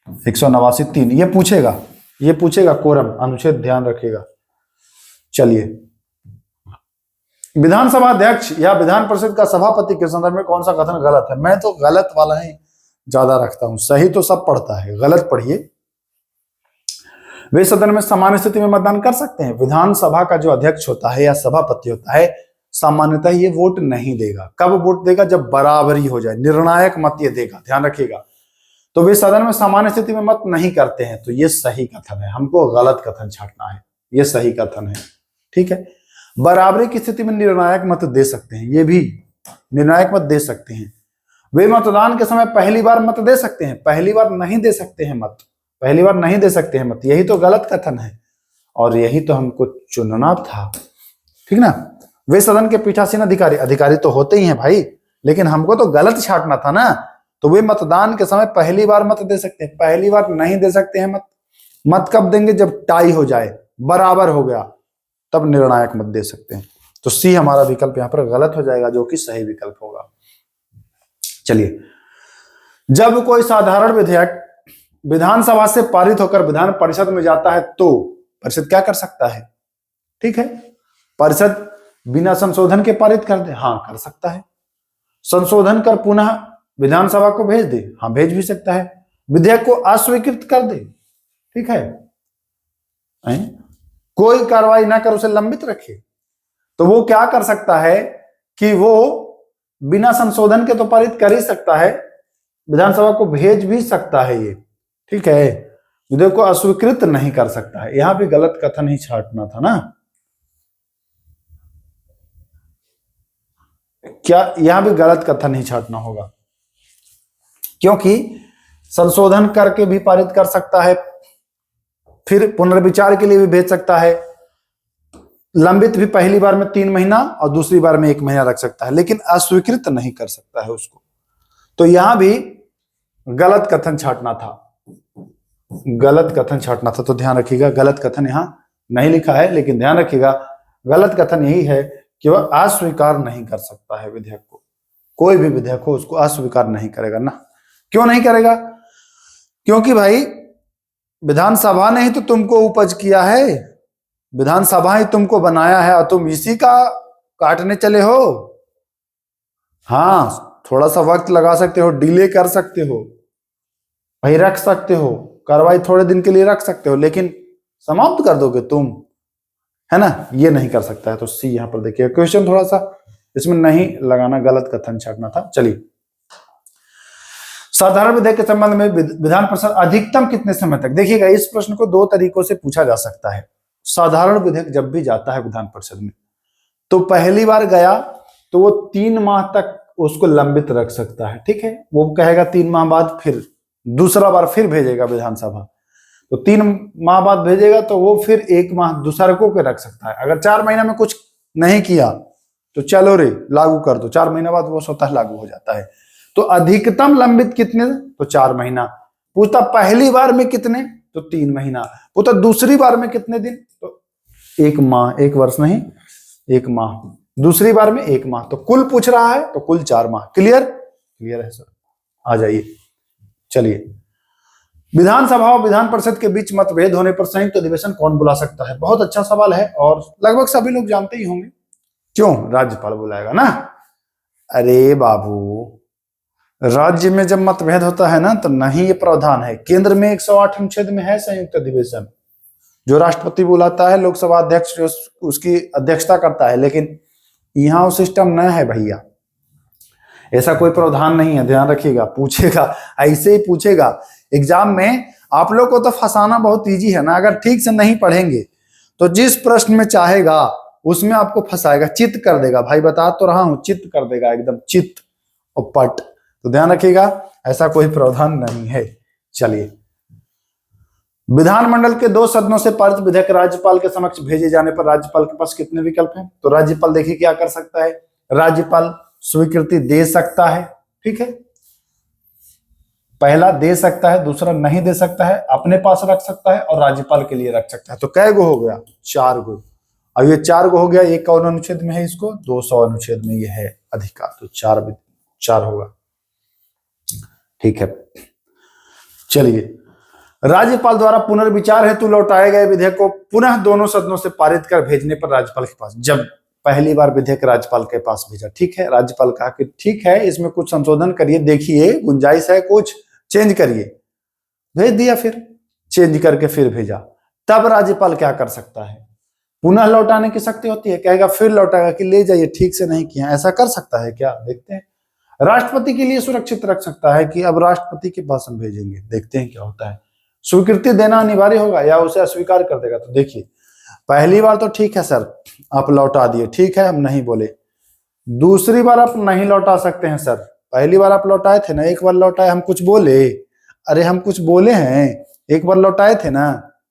189(3), ये पूछेगा, ये पूछेगा कोरम, अनुच्छेद ध्यान रखिएगा। चलिए, विधानसभा अध्यक्ष या विधान परिषद का सभापति के संदर्भ में कौन सा कथन गलत है? मैं तो गलत वाला ही ज्यादा रखता हूं, सही तो सब पढ़ता है, गलत पढ़िए। वे सदन में सामान्य स्थिति में मतदान कर सकते हैं। विधानसभा का जो अध्यक्ष होता है या सभापति होता है, सामान्यतः ये वोट नहीं देगा। कब वोट देगा? जब बराबरी हो जाए, निर्णायक मत ये देगा, ध्यान रखिएगा। तो वे सदन में सामान्य स्थिति में मत नहीं करते हैं, तो ये सही कथन है, हमको गलत कथन छांटना है, ये सही कथन है, ठीक है। बराबरी की स्थिति में निर्णायक मत दे सकते हैं, ये भी निर्णायक मत दे सकते हैं। वे मतदान के समय पहली बार मत दे सकते हैं, पहली बार नहीं दे सकते हैं मत, पहली बार नहीं दे सकते हैं मत, यही तो गलत कथन है और यही तो हमको चुनना था, ठीक ना। वे सदन के पीठासीन अधिकारी, अधिकारी तो होते ही हैं भाई, लेकिन हमको तो गलत छांटना था ना। तो वे मतदान के समय पहली बार मत दे सकते हैं, पहली बार नहीं दे सकते हैं मत। मत कब देंगे? जब टाई हो जाए, बराबर हो गया, तब निर्णायक मत दे सकते हैं। तो सी हमारा विकल्प यहां पर गलत हो जाएगा, जो कि सही विकल्प होगा। चलिए, जब कोई साधारण विधेयक विधानसभा से पारित होकर विधान परिषद में जाता है तो परिषद क्या कर सकता है? ठीक है, परिषद बिना संशोधन के पारित कर दे, हाँ कर सकता है। संशोधन कर पुनः विधानसभा को भेज दे, हाँ भेज भी सकता है। विधेयक को अस्वीकृत कर दे, ठीक है, कोई कार्रवाई ना कर उसे लंबित रखे, तो वो क्या कर सकता है कि वो बिना संशोधन के तो पारित कर ही सकता है, विधानसभा को भेज भी सकता है ये, ठीक है। विधेयक को अस्वीकृत नहीं कर सकता है। यहां भी गलत कथन ही छांटना था ना, क्या यहां भी गलत कथन ही छांटना होगा, क्योंकि संशोधन करके भी पारित कर सकता है, फिर पुनर्विचार के लिए भी भेज सकता है, लंबित भी पहली बार में 3 महीना और दूसरी बार में 1 महीना रख सकता है, लेकिन अस्वीकृत नहीं कर सकता है उसको। तो यहां भी गलत कथन छांटना था, गलत कथन छांटना था। तो ध्यान रखिएगा, गलत कथन यहां नहीं लिखा है, लेकिन ध्यान रखिएगा गलत कथन यही है कि वह अस्वीकार नहीं कर सकता है विधेयक को, कोई भी विधेयक हो उसको अस्वीकार नहीं करेगा ना। क्यों नहीं करेगा? क्योंकि भाई विधानसभा ने ही तो तुमको उपज किया है, विधानसभा ही तुमको बनाया है और तुम इसी का काटने चले हो। हाँ, थोड़ा सा वक्त लगा सकते हो, डिले कर सकते हो भाई, रख सकते हो, कार्रवाई थोड़े दिन के लिए रख सकते हो, लेकिन समाप्त कर दोगे तुम, है ना, ये नहीं कर सकता है। तो सी यहां पर देखिए, क्वेश्चन थोड़ा सा इसमें नहीं लगाना, गलत कथन छांटना था। चलिए, साधारण विधेयक के संबंध में विधान परिषद अधिकतम कितने समय तक? देखिएगा, इस प्रश्न को 2 तरीकों से पूछा जा सकता है। साधारण विधेयक जब भी जाता है विधान परिषद में, तो पहली बार गया तो वो 3 माह तक उसको लंबित रख सकता है, ठीक है। वो कहेगा 3 माह बाद फिर दूसरा बार फिर भेजेगा विधानसभा, तो 3 माह बाद भेजेगा तो वो फिर 1 माह दूसरकों के रख सकता है। अगर 4 महीना में कुछ नहीं किया तो चलो रे लागू कर दो, 4 महीना बाद वो स्वतः लागू हो जाता है। तो अधिकतम लंबित कितने? तो 4 महीना। पूछता पहली बार में कितने? तो 3 महीना। पूछता दूसरी बार में कितने दिन? तो 1 माह, 1 वर्ष नहीं 1 माह, दूसरी बार में 1 माह। तो कुल पूछ रहा है तो कुल 4 माह। क्लियर? क्लियर है सर, आ जाइए। चलिए, विधानसभा और विधान परिषद के बीच मतभेद होने पर संयुक्त अधिवेशन कौन बुला सकता है? बहुत अच्छा सवाल है और लगभग सभी लोग जानते ही होंगे। क्यों? राज्यपाल बुलाएगा ना। अरे बाबू, राज्य में जब मतभेद होता है ना तो नहीं, ये प्रावधान है केंद्र में 108 अनुच्छेद में है संयुक्त अधिवेशन, जो राष्ट्रपति बुलाता है, लोकसभा अध्यक्ष उसकी अध्यक्षता करता है, लेकिन यहां वो सिस्टम न है भैया, ऐसा कोई प्रावधान नहीं है, ध्यान रखिएगा। पूछेगा, ऐसे ही पूछेगा एग्जाम में। आप लोग को तो फंसाना बहुत इजी है ना, अगर ठीक से नहीं पढ़ेंगे तो जिस प्रश्न में चाहेगा उसमें आपको फंसाएगा, चित कर देगा भाई, बता तो रहा हूं, चित कर देगा एकदम, चित और पट। तो ध्यान रखिएगा, ऐसा कोई प्रावधान नहीं है। चलिए, विधानमंडल के 2 सदनों से पारित विधेयक राज्यपाल के समक्ष भेजे जाने पर राज्यपाल के पास कितने विकल्प हैं? तो राज्यपाल देखिए क्या कर सकता है, राज्यपाल स्वीकृति दे सकता है, ठीक है, पहला दे सकता है, दूसरा नहीं दे सकता है, अपने पास रख सकता है और राज्यपाल के लिए रख सकता है। तो कै गो हो गया? 4 गो। अब ये 4 गो हो गया, ये कौन अनुच्छेद में है? इसको 200 अनुच्छेद में ये है अधिकार, तो 4 होगा, ठीक है। चलिए, राज्यपाल द्वारा पुनर्विचार हेतु लौटाए गए विधेयक को पुनः दोनों सदनों से पारित कर भेजने पर राज्यपाल के पास, जब पहली बार विधेयक राज्यपाल के पास भेजा, ठीक है, राज्यपाल कहा कि ठीक है इसमें कुछ संशोधन करिए, देखिए गुंजाइश है, कुछ चेंज करिए, भेज दिया, फिर चेंज करके फिर भेजा। तब राज्यपाल क्या कर सकता है? पुनः लौटाने की शक्ति होती है, कहेगा फिर लौटाएगा कि ले जाइए, ठीक से नहीं किया, ऐसा कर सकता है क्या? देखते हैं। राष्ट्रपति के लिए सुरक्षित रख सकता है कि अब राष्ट्रपति के पास हम भेजेंगे, देखते हैं क्या होता है। स्वीकृति देना अनिवार्य होगा या उसे अस्वीकार कर देगा? तो देखिए, पहली बार तो ठीक है सर, आप लौटा दिए, ठीक है, हम नहीं बोले। दूसरी बार आप नहीं लौटा सकते हैं सर, पहली बार आप लौटाए थे ना, एक बार लौटाए, हम कुछ बोले? अरे हम कुछ बोले हैं? एक बार लौटाए थे ना,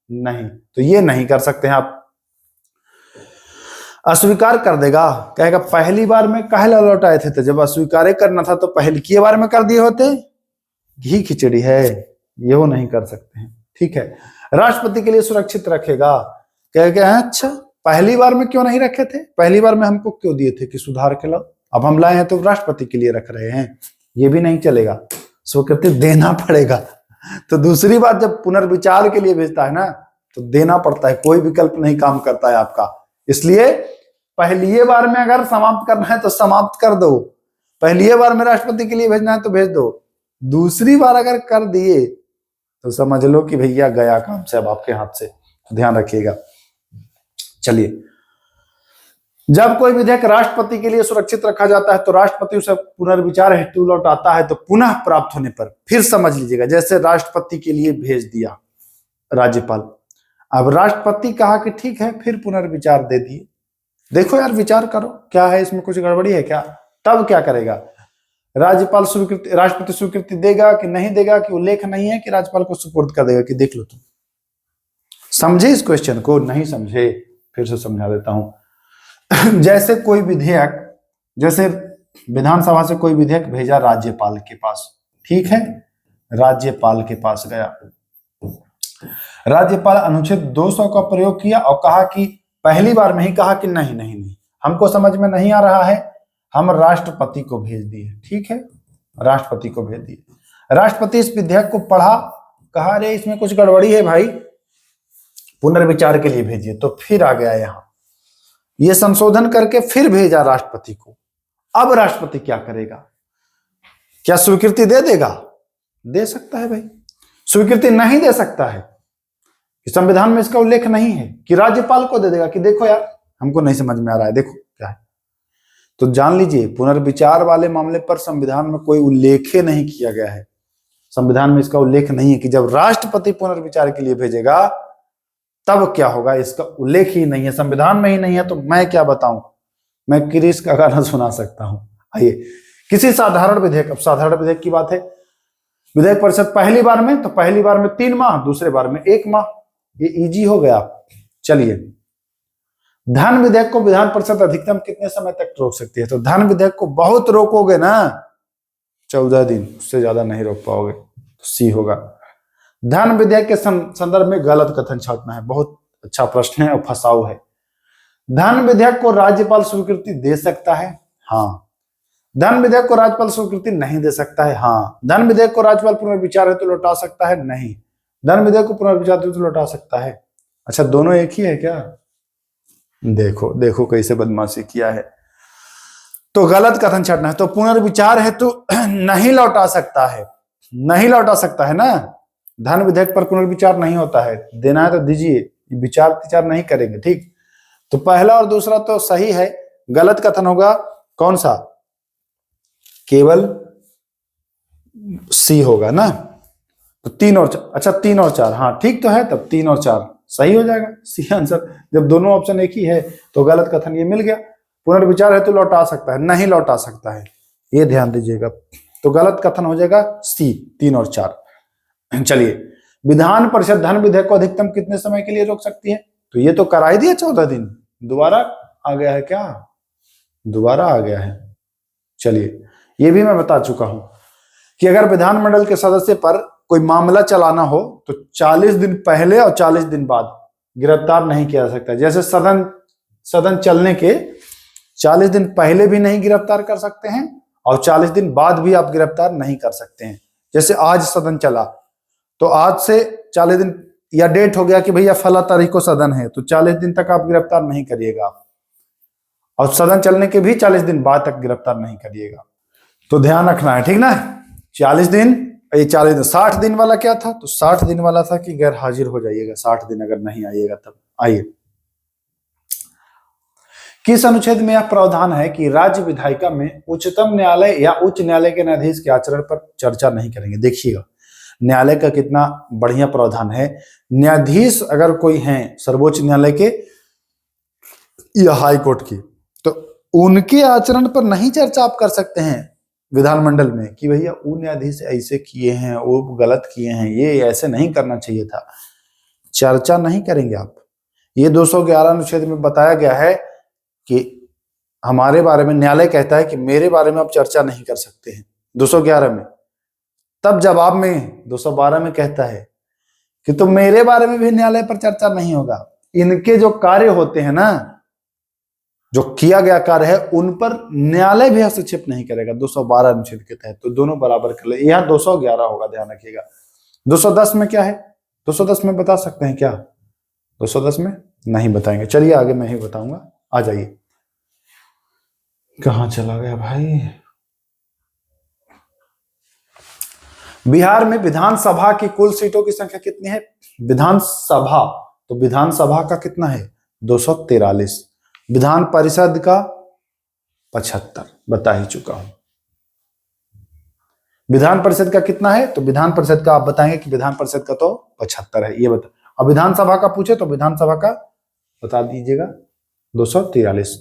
नहीं, तो ये नहीं कर सकते हैं आप। अस्वीकार कर देगा, कहेगा पहली बार में काहे लौटाए थे, तो जब अस्वीकार करना था तो पहली की बार में कर दिए होते। घी खिचड़ी है, ये वो नहीं कर सकते हैं, ठीक है। राष्ट्रपति के लिए सुरक्षित रखेगा, कहेगा अच्छा पहली बार में क्यों नहीं रखे थे, पहली बार में हमको क्यों दिए थे कि सुधार के लाओ, अब हम लाए हैं तो राष्ट्रपति के लिए रख रहे हैं, ये भी नहीं चलेगा, स्वीकृति देना पड़ेगा। तो दूसरी बार जब पुनर्विचार के लिए भेजता है ना, तो देना पड़ता है, कोई विकल्प नहीं काम करता है आपका। इसलिए पहली बार में अगर समाप्त करना है तो समाप्त कर दो, पहली बार में राष्ट्रपति के लिए भेजना है तो भेज दो, दूसरी बार अगर कर दिए तो समझ लो कि भैया गया काम से अब आपके हाथ से, तो ध्यान रखिएगा। चलिए, जब कोई विधेयक राष्ट्रपति के लिए सुरक्षित रखा जाता है तो राष्ट्रपति उसे पुनर्विचार हेतु लौटाता है, तो पुनः प्राप्त होने पर, फिर समझ लीजिएगा, जैसे राष्ट्रपति के लिए भेज दिया राज्यपाल, अब राष्ट्रपति कहा कि ठीक है, फिर पुनर्विचार दे दिए, देखो यार विचार करो क्या है इसमें, कुछ गड़बड़ी है क्या? तब क्या करेगा राज्यपाल? स्वीकृति, राष्ट्रपति स्वीकृति देगा कि नहीं देगा, कि उल्लेख नहीं है, कि राज्यपाल को सुपुर्द कर देगा कि देख लो तुम। समझे इस क्वेश्चन को? नहीं समझे, फिर से समझा देता हूं। जैसे कोई विधेयक, जैसे विधानसभा से कोई विधेयक भेजा राज्यपाल के पास, ठीक है, राज्यपाल के पास गया, राज्यपाल अनुच्छेद 200 का प्रयोग किया और कहा कि पहली बार में ही कहा कि नहीं नहीं नहीं, हमको समझ में नहीं आ रहा है, हम राष्ट्रपति को भेज दिए, ठीक है, राष्ट्रपति को भेज दिए। राष्ट्रपति इस विधेयक को पढ़ा, कहा अरे इसमें कुछ गड़बड़ी है भाई, पुनर्विचार के लिए भेजिए, तो फिर आ गया यहां, ये संशोधन करके फिर भेजा राष्ट्रपति को। अब राष्ट्रपति क्या करेगा? क्या स्वीकृति दे देगा? दे सकता है भाई, स्वीकृति नहीं दे सकता है, संविधान में इसका उल्लेख नहीं है, कि राज्यपाल को दे देगा कि देखो यार हमको नहीं समझ में आ रहा है, देखो क्या है। तो जान लीजिए, पुनर्विचार वाले मामले पर संविधान में कोई उल्लेख नहीं किया गया है, संविधान में इसका उल्लेख नहीं है कि जब राष्ट्रपति पुनर्विचार के लिए भेजेगा तब क्या होगा, इसका उल्लेख ही नहीं है, संविधान में ही नहीं है। तो मैं क्या बताऊं, मैं क्रिश का गाना सुना सकता हूं। आइए, किसी साधारण विधेयक, अब साधारण विधेयक की बात है, विधेयक परिषद पहली बार में, तो पहली बार में 3 माह, दूसरे बार में 1 माह, ये इजी हो गया। चलिए, धन विधेयक को विधान परिषद अधिकतम कितने समय तक रोक सकती है? तो धन विधेयक को बहुत रोकोगे ना, 14 दिन, उससे ज्यादा नहीं रोक पाओगे, तो सी होगा। धन विधेयक के संदर्भ में गलत कथन छाटना है, बहुत अच्छा प्रश्न है और फंसाऊ है। धन विधेयक को राज्यपाल स्वीकृति दे सकता है? हाँ। धन विधेयक को राज्यपाल स्वीकृति नहीं दे सकता है? हाँ। धन विधेयक को राज्यपाल पुनर्विचार हेतु लौटा सकता है? नहीं। धन विधेयक को पुनर्विचार हेतु लौटा सकता है? अच्छा, दोनों एक ही है क्या? देखो देखो कैसे बदमाशी किया है। तो गलत कथन छाटना है, तो पुनर्विचार हेतु नहीं लौटा सकता है, नहीं लौटा सकता है ना। धन विधेयक पर पुनर्विचार नहीं होता है, देना है तो दीजिए, विचार विचार नहीं करेंगे, ठीक। तो पहला और दूसरा तो सही है, गलत कथन होगा कौन सा? केवल सी होगा ना। तो 3 और 4, अच्छा 3 और 4, हाँ ठीक तो है, तब 3 और 4 सही हो जाएगा, सी आंसर। जब दोनों ऑप्शन एक ही है तो गलत कथन ये मिल गया। पुनर्विचार हेतु लौटा सकता है, नहीं लौटा सकता है, ये ध्यान दीजिएगा। तो गलत कथन हो जाएगा सी, 3 और 4। चलिए, विधान परिषद धन विधेयक को अधिकतम कितने समय के लिए रोक सकती है? तो ये तो करा ही दिया 14 दिन, दोबारा आ गया है क्या? दोबारा आ गया है। चलिए, ये भी मैं बता चुका हूं कि अगर विधानमंडल के सदस्य पर कोई मामला चलाना हो तो 40 दिन पहले और 40 दिन बाद गिरफ्तार नहीं किया जा सकता। जैसे सदन चलने के 40 दिन पहले भी नहीं गिरफ्तार कर सकते हैं और 40 दिन बाद भी आप गिरफ्तार नहीं कर सकते हैं। जैसे आज सदन चला तो आज से 40 दिन या डेट हो गया कि भैया फला तारीख को सदन है, तो 40 दिन तक आप गिरफ्तार नहीं करिएगा आप, और सदन चलने के भी 40 दिन बाद तक गिरफ्तार नहीं करिएगा। तो ध्यान रखना है, ठीक ना। 40 दिन, ये 40 दिन, 60 दिन वाला क्या था? तो 60 दिन वाला था कि गैर हाजिर हो जाइएगा, 60 दिन अगर नहीं आइएगा तब। आइए, किस अनुच्छेद में यह प्रावधान है कि राज्य विधायिका में उच्चतम न्यायालय या उच्च न्यायालय के न्यायाधीश के आचरण पर चर्चा नहीं करेंगे? देखिएगा न्यायालय का कितना बढ़िया प्रावधान है। न्यायाधीश अगर कोई हैं सर्वोच्च न्यायालय के या हाई कोर्ट की, तो उनके आचरण पर नहीं चर्चा आप कर सकते हैं विधानमंडल में कि भैया वो न्यायाधीश ऐसे किए हैं, वो गलत किए हैं, ये ऐसे नहीं करना चाहिए था। चर्चा नहीं करेंगे आप। ये 211 अनुच्छेद में बताया गया है कि हमारे बारे में न्यायालय कहता है कि मेरे बारे में आप चर्चा नहीं कर सकते हैं 211 में। तब जवाब में 212 में कहता है कि तो मेरे बारे में भी न्यायालय पर चर्चा नहीं होगा। इनके जो कार्य होते हैं ना, जो किया गया कार्य है, उन पर न्यायालय भी हस्तक्षेप नहीं करेगा 212 अनुच्छेद के तहत। तो दोनों बराबर कर ले। यह 211 होगा, ध्यान रखिएगा। 210 में क्या है? 210 में बता सकते हैं क्या? 210 में नहीं बताएंगे। चलिए आगे मैं ही बताऊंगा, आ जाइए। कहां चला गया भाई? बिहार में विधानसभा की कुल सीटों की संख्या कितनी है? विधानसभा, तो विधानसभा का कितना है? 243। विधान परिषद का 75, बता ही चुका हूं। विधान परिषद का कितना है? तो विधान परिषद का आप बताएंगे कि विधान परिषद का तो 75 है, ये बता। अब विधानसभा का पूछे तो विधानसभा का बता दीजिएगा 243।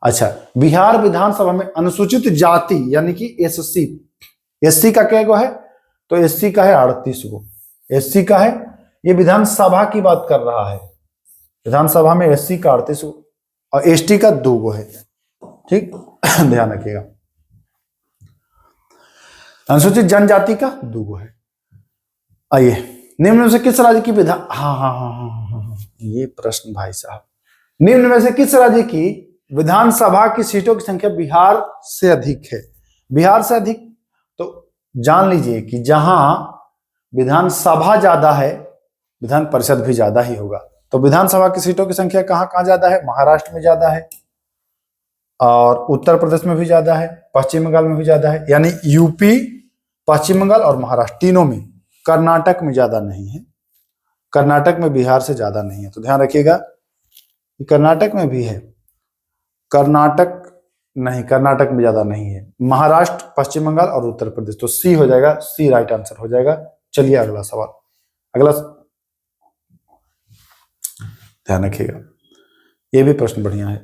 अच्छा, बिहार विधानसभा में अनुसूचित जाति यानी कि एससी, एससी का क्या गो है? तो एससी का है 38 गो, एससी का है। ये विधानसभा की बात कर रहा है, विधानसभा में एससी का 38 गो और एसटी का 2 गो है, ठीक। ध्यान रखिएगा। अनुसूचित जनजाति का 2 गो है। आइए, निम्न में से किस राज्य की विधान, हाँ, ये प्रश्न भाई साहब, निम्न में से किस राज्य की विधानसभा की सीटों की संख्या बिहार से अधिक है? बिहार से अधिक, तो जान लीजिए कि जहां विधानसभा ज्यादा है, विधान परिषद भी ज्यादा ही होगा। तो विधानसभा की सीटों की संख्या कहां कहां ज्यादा है? महाराष्ट्र में ज्यादा है, और उत्तर प्रदेश में भी ज्यादा है, पश्चिम बंगाल में भी ज्यादा है, यानी यूपी, पश्चिम बंगाल और महाराष्ट्र तीनों में। कर्नाटक में ज्यादा नहीं है, कर्नाटक में बिहार से ज्यादा नहीं है। तो ध्यान रखिएगा, कर्नाटक में भी है, कर्नाटक नहीं, कर्नाटक में ज्यादा नहीं है। महाराष्ट्र, पश्चिम बंगाल और उत्तर प्रदेश। तो सी हो जाएगा, सी राइट आंसर हो जाएगा। चलिए अगला सवाल, अगला ध्यान रखिएगा, ये भी प्रश्न बढ़िया है।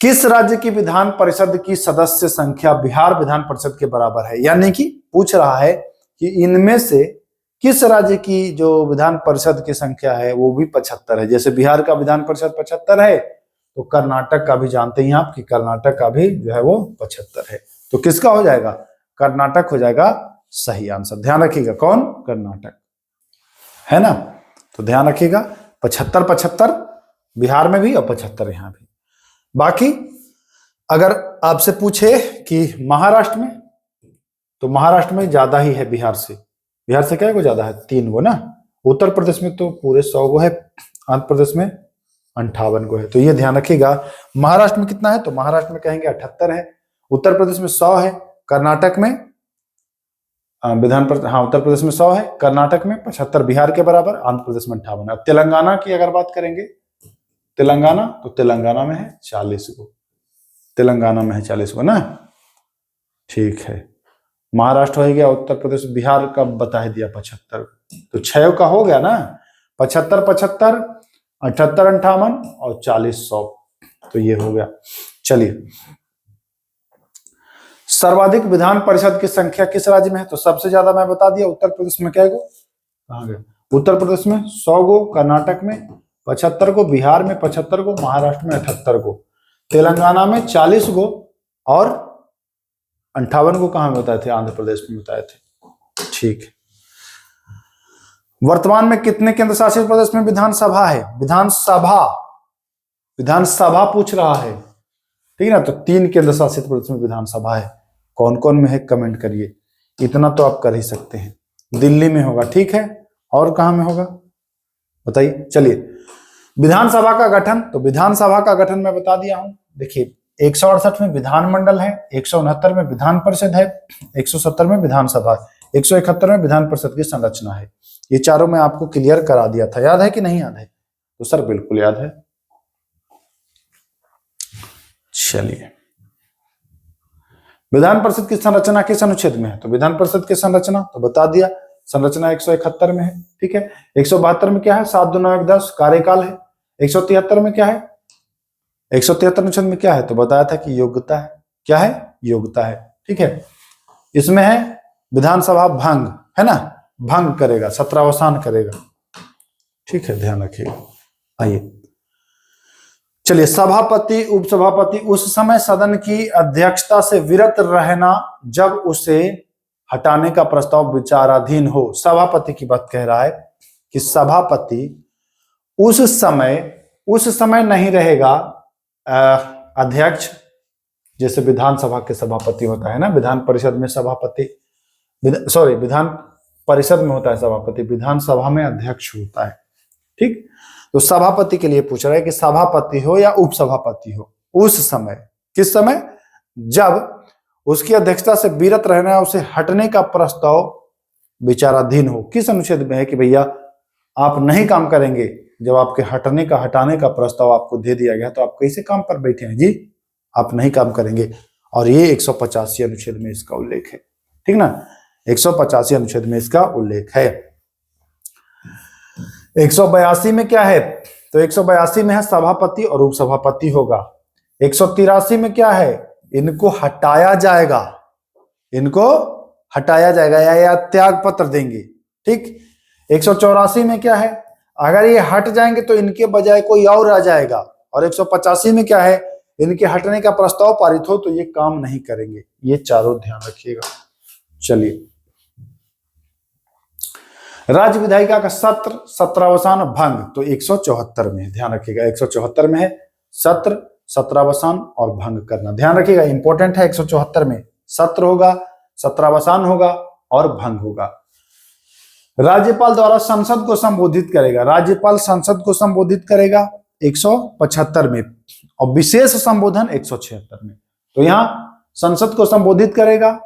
किस राज्य की विधान परिषद की सदस्य संख्या बिहार विधान परिषद के बराबर है? यानी कि पूछ रहा है कि इनमें से किस राज्य की जो विधान परिषद की संख्या है वो भी 75 है। जैसे बिहार का विधान परिषद 75 है, तो कर्नाटक का भी जानते हैं आप कि कर्नाटक का भी जो है वो 75 है। तो किसका हो जाएगा? कर्नाटक हो जाएगा सही आंसर। ध्यान रखिएगा, कौन? कर्नाटक, है ना। तो ध्यान रखिएगा, 75 बिहार में भी और 75 यहां भी। बाकी अगर आपसे पूछे कि महाराष्ट्र में, तो महाराष्ट्र में ज्यादा ही है बिहार से। बिहार से क्या को ज्यादा है? 3 गो ना। उत्तर प्रदेश में तो पूरे 100 गो है, आंध्र प्रदेश में 58 गो है। तो ये ध्यान रखिएगा। महाराष्ट्र में कितना है? तो महाराष्ट्र में कहेंगे 78 है, उत्तर प्रदेश में 100 है, कर्नाटक में विधान परिषद, हाँ उत्तर प्रदेश में 100 है, कर्नाटक में 75 बिहार के बराबर, आंध्र प्रदेश में 58 है। अब तेलंगाना की अगर बात करेंगे, तेलंगाना, तो तेलंगाना में है 40 गो, तेलंगाना में है 40 गो ना, ठीक है। महाराष्ट्र हो गया, उत्तर प्रदेश, बिहार का बता ही दिया 75, तो 6 का हो गया ना, 75, 78, 58 और 40, 100, तो ये हो गया। चलिए, सर्वाधिक विधान परिषद की संख्या किस राज्य में है? तो सबसे ज्यादा मैं बता दिया, उत्तर प्रदेश में क्या गो, कहां गया? उत्तर प्रदेश में 100 गो, कर्नाटक में 75 गो, बिहार में 75 गो, महाराष्ट्र में 78 गो, तेलंगाना में 40 गो और 58 को कहां बताए थे? आंध्र प्रदेश में बताए थे, ठीक है। वर्तमान में कितने केंद्र शासित प्रदेश में विधानसभा है? विधानसभा, विधानसभा पूछ रहा है, ठीक है ना। तो 3 केंद्र शासित प्रदेश में विधानसभा है। कौन कौन में है कमेंट करिए, इतना तो आप कर ही सकते हैं। दिल्ली में होगा, ठीक है। और कहां में होगा बताइए। चलिए, विधानसभा का गठन, तो विधानसभा का गठन मैं बता दिया हूं। देखिए, 168 में विधानमंडल है, 169 में विधान परिषद है, 170 में विधानसभा, 171 में विधान परिषद की संरचना है। ये चारों मैं आपको क्लियर करा दिया था, याद है कि नहीं याद है? तो सर बिल्कुल याद है। चलिए, विधान परिषद की संरचना किस अनुच्छेद में है? तो विधान परिषद की संरचना तो बता दिया, संरचना 171 में है, ठीक है। 172 में क्या है? 7 2 9 1 10 कार्यकाल है। 173 में क्या है? 173 अनुच्छेद में क्या है? तो बताया था कि योग्यता है। क्या है? योग्यता है, ठीक है। इसमें है विधानसभा भंग, है ना, भंग करेगा, सत्रावसान करेगा, ठीक है, ध्यान रखिएगा। आइए, चलिए, सभापति उपसभापति उस समय सदन की अध्यक्षता से विरत रहना जब उसे हटाने का प्रस्ताव विचाराधीन हो। सभापति की बात कह रहा है कि सभापति उस समय नहीं रहेगा अध्यक्ष, जैसे विधानसभा के सभापति होता है ना, विधान परिषद में सभापति, विधान परिषद में होता है सभापति, विधानसभा में अध्यक्ष होता है, ठीक। तो सभापति के लिए पूछ रहा है कि सभापति हो या उपसभापति हो, उस समय, किस समय? जब उसकी अध्यक्षता से विरत रहना, उसे हटने का प्रस्ताव विचाराधीन हो। किस अनुच्छेद में है कि भैया आप नहीं काम करेंगे? जब आपके हटाने का प्रस्ताव आपको दे दिया गया तो आप कैसे काम पर बैठे हैं जी? आप नहीं काम करेंगे। और ये 185 अनुच्छेद में इसका उल्लेख है, ठीक ना, 185 अनुच्छेद में इसका उल्लेख है। 182 में क्या है? तो 182 में है सभापति और उपसभापति होगा। 183 में क्या है? इनको हटाया जाएगा, इनको हटाया जाएगा या त्याग पत्र देंगे, ठीक। 184 में क्या है? अगर ये हट जाएंगे तो इनके बजाय कोई और आ जाएगा। और 185 में क्या है? इनके हटने का प्रस्ताव पारित हो तो ये काम नहीं करेंगे। ये चारों ध्यान रखिएगा। चलिए, राज्य विधायिका का सत्र, सत्रावसान, भंग, तो 174 में है, ध्यान रखिएगा। 174 में है सत्र, सत्रावसान और भंग करना, ध्यान रखिएगा, इंपॉर्टेंट है। 174 में सत्र होगा, सत्रावसान होगा और भंग होगा। राज्यपाल द्वारा संसद को संबोधित करेगा, राज्यपाल संसद को संबोधित करेगा 175 में, और विशेष संबोधन 176 में। तो यहां संसद को संबोधित करेगा,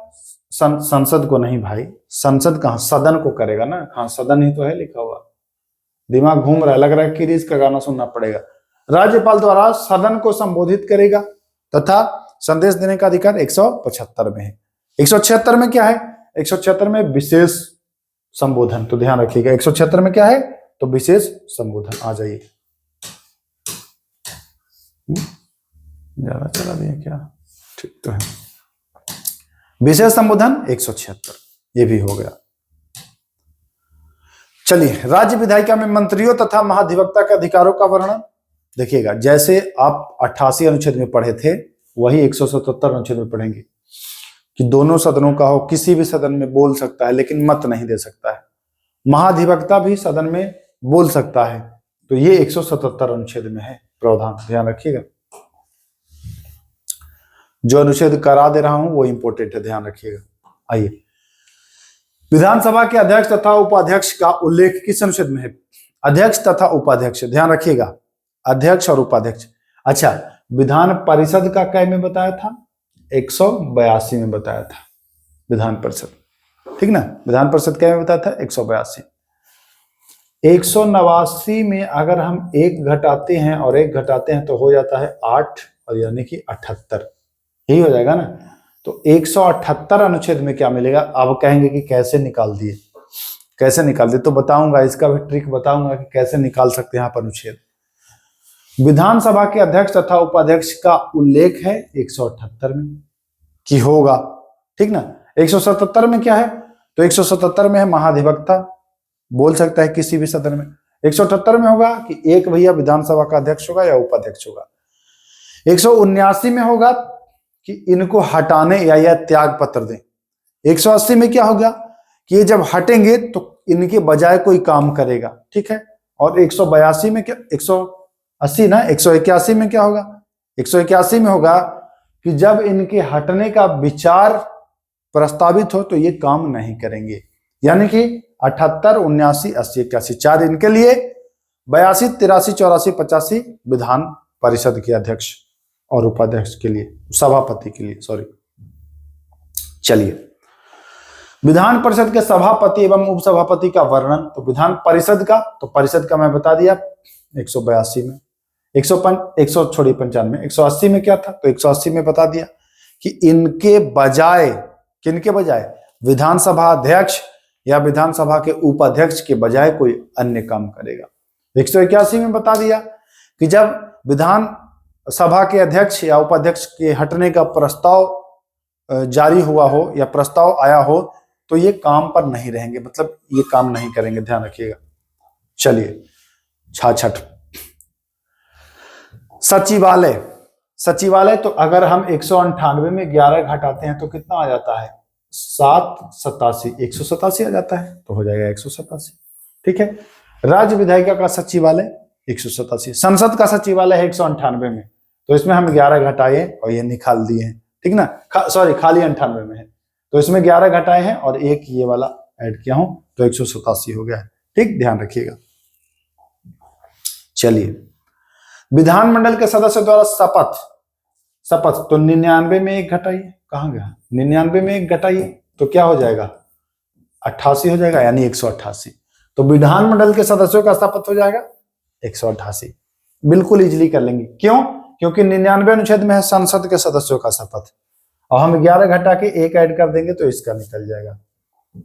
संसद को नहीं भाई, संसद कहां, सदन को करेगा ना। हाँ, सदन ही तो है लिखा हुआ, दिमाग घूम रहा है, लग रहा है किरीज का गाना सुनना पड़ेगा। राज्यपाल द्वारा सदन को संबोधित करेगा तथा संदेश देने का अधिकार 175 में है। 176 में क्या है? 176 में विशेष संबोधन, तो ध्यान रखिएगा 176 में क्या है? तो विशेष संबोधन। आ जाइए, ज्यादा चला दिया क्या? ठीक तो है, विशेष संबोधन 176, ये भी हो गया। चलिए, राज्य विधायिका में मंत्रियों तथा महाधिवक्ता के अधिकारों का वर्णन देखिएगा। जैसे आप 88 अनुच्छेद में पढ़े थे, वही 177 अनुच्छेद में पढ़ेंगे कि दोनों सदनों का हो, किसी भी सदन में बोल सकता है लेकिन मत नहीं दे सकता है। महाधिवक्ता भी सदन में बोल सकता है, तो ये 177 अनुच्छेद में है प्रावधान, ध्यान रखिएगा। जो अनुच्छेद करा दे रहा हूं वो इंपॉर्टेंट है, ध्यान रखिएगा। आइए, विधानसभा के अध्यक्ष तथा उपाध्यक्ष का उल्लेख किस अनुच्छेद में है? अध्यक्ष तथा उपाध्यक्ष, ध्यान रखिएगा, अध्यक्ष और उपाध्यक्ष। अच्छा, विधान परिषद का कै में बताया था? 182 में बताया था विधान परिषद, ठीक ना। विधान परिषद कै में बताया था? 182। 189 में अगर हम एक घटाते हैं और एक घटाते हैं तो हो जाता है 8, और यानी कि 78, यही हो जाएगा ना। तो 178 अनुच्छेद में क्या मिलेगा? अब कहेंगे कि कैसे निकाल दिए, कैसे निकाल दिए, तो बताऊंगा, इसका भी ट्रिक बताऊंगा कि कैसे निकाल सकते हैं आप अनुच्छेद। विधानसभा के अध्यक्ष तथा उपाध्यक्ष का उल्लेख है 178 में कि होगा, ठीक ना। 177 में क्या है? तो 177 में है महाधिवक्ता, बोल सकता है किसी भी सदन में। 178 में होगा कि एक भैया विधानसभा का अध्यक्ष होगा या उपाध्यक्ष होगा। 179 में होगा कि इनको हटाने या त्याग पत्र दें। 180 में क्या होगा कि ये जब हटेंगे तो इनके बजाय कोई काम करेगा, ठीक है। और 182 में क्या, 180 ना, 181 में क्या होगा? 181 में होगा कि जब इनके हटने का विचार प्रस्तावित हो तो ये काम नहीं करेंगे। यानी कि 78, 79, 80, 81 4 इनके लिए, 82, 83, 84, 85 विधान परिषद के अध्यक्ष और उपाध्यक्ष के लिए, सभापति के लिए, सॉरी। चलिए, विधान परिषद के सभापति एवं उपसभापति का वर्णन। तो विधान परिषद का, तो परिषद का मैं बता दिया 182 में, 180 में क्या था, तो 180 में बता दिया कि इनके बजाय, किनके बजाय, विधानसभा अध्यक्ष या विधानसभा के उपाध्यक्ष के बजाय कोई अन्य काम करेगा। 181 में बता दिया कि जब विधान सभा के अध्यक्ष या उपाध्यक्ष के हटने का प्रस्ताव जारी हुआ हो या प्रस्ताव आया हो तो ये काम पर नहीं रहेंगे, मतलब ये काम नहीं करेंगे, ध्यान रखिएगा। चलिए, 66 सचिवालय। सचिवालय, तो अगर हम 198 में 11 घटाते हैं तो कितना आ जाता है, 787, 187 आ जाता है, तो हो जाएगा 187। ठीक है। राज्य विधायिका का सचिवालय 187, संसद का सचिवालय है 198 में, तो इसमें हम 11 घटाए और ये निकाल दिए हैं, ठीक ना, सॉरी खाली 98 में है, तो इसमें 11 घटाए हैं और एक ये वाला ऐड किया हूं, तो 187 हो गया है। ठीक, ध्यान रखिएगा। चलिए, विधानमंडल के सदस्य द्वारा शपथ, तो 99 में एक घटाइए, कहां गया, 99 में एक घटाइए तो क्या हो जाएगा, 88 हो जाएगा, यानी 188। तो विधानमंडल के सदस्यों का शपथ हो जाएगा 188, बिल्कुल इजीली कर लेंगे। क्यों? क्योंकि 99 अनुच्छेद में है संसद के सदस्यों का शपथ, और हम 11 घटा के एक ऐड कर देंगे तो इसका निकल जाएगा।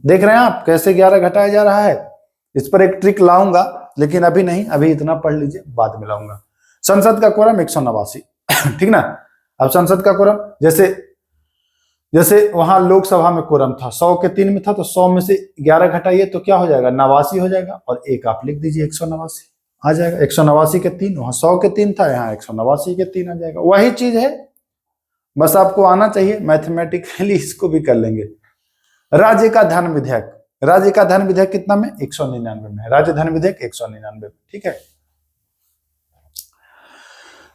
देख रहे हैं आप कैसे 11 घटाया जा रहा है। इस पर एक ट्रिक लाऊंगा, लेकिन अभी नहीं, अभी इतना पढ़ लीजिए, बाद में लाऊंगा। संसद का कोरम 189, ठीक ना। अब संसद का कोरम, जैसे वहां लोकसभा में कोरम था 100 के 3 में था, तो 100 में से 11 घटाइए तो क्या हो जाएगा, 89 हो जाएगा, और एक आप लिख दीजिए 189 आ जाएगा। 189 के 3, वहां 100 के 3 था, यहाँ 189 के 3 आ जाएगा। वही चीज है, बस आपको आना चाहिए, मैथमेटिकली इसको भी कर लेंगे। राज्य का धन विधेयक, राज्य का धन विधेयक कितना में, 199 में है, राज्य धन विधेयक 199 में, ठीक है।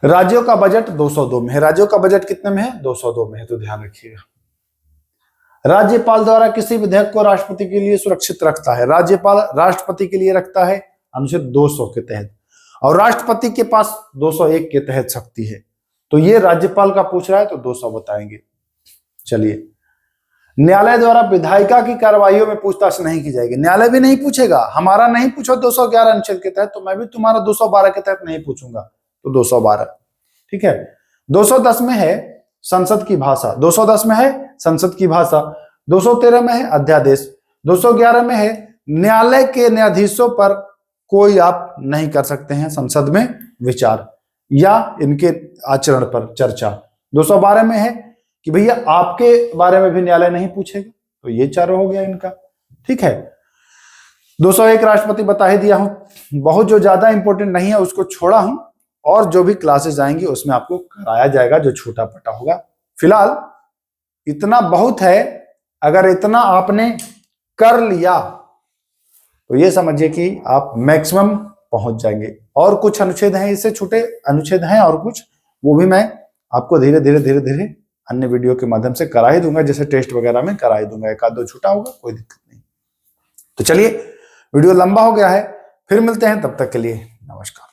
राज्यों का बजट 202 में है, राज्यों का बजट कितने में है, 202 में है, तो ध्यान रखिएगा। राज्यपाल द्वारा किसी विधेयक को राष्ट्रपति के लिए सुरक्षित रखता है, राज्यपाल राष्ट्रपति के लिए रखता है अनुच्छेद 200 के तहत, और राष्ट्रपति के पास 201 के तहत शक्ति है। तो ये राज्यपाल का पूछ रहा है तो 200 बताएंगे। चलिए, न्यायालय द्वारा विधायिका की कार्रवाइयों में पूछताछ नहीं की जाएगी, न्यायालय भी नहीं पूछेगा। हमारा नहीं पूछो 211 अनुच्छेद के तहत, तो मैं भी तुम्हारा 212 के तहत नहीं पूछूंगा, तो 212, ठीक है। 210 में है संसद की भाषा, 210 में है संसद की भाषा, 213 में है अध्यादेश, 211 में है न्यायालय के न्यायाधीशों पर कोई आप नहीं कर सकते हैं संसद में विचार या इनके आचरण पर चर्चा। 212 में है कि भैया आपके बारे में भी न्यायालय नहीं पूछेगा, तो ये चारों हो गया इनका, ठीक है। 201 राष्ट्रपति बता ही दिया हूं, बहुत जो ज्यादा इंपॉर्टेंट नहीं है उसको छोड़ा हूं, और जो भी क्लासेस आएंगी उसमें आपको कराया जाएगा जो छोटा पटा होगा। फिलहाल इतना बहुत है, अगर इतना आपने कर लिया तो ये समझिए कि आप मैक्सिमम पहुंच जाएंगे। और कुछ अनुच्छेद हैं, इससे छोटे अनुच्छेद हैं और कुछ, वो भी मैं आपको धीरे धीरे अन्य वीडियो के माध्यम से करा ही दूंगा, जैसे टेस्ट वगैरह में करा ही दूंगा, एक आध दो छूटा होगा, कोई दिक्कत नहीं। तो चलिए, वीडियो लंबा हो गया है, फिर मिलते हैं, तब तक के लिए नमस्कार।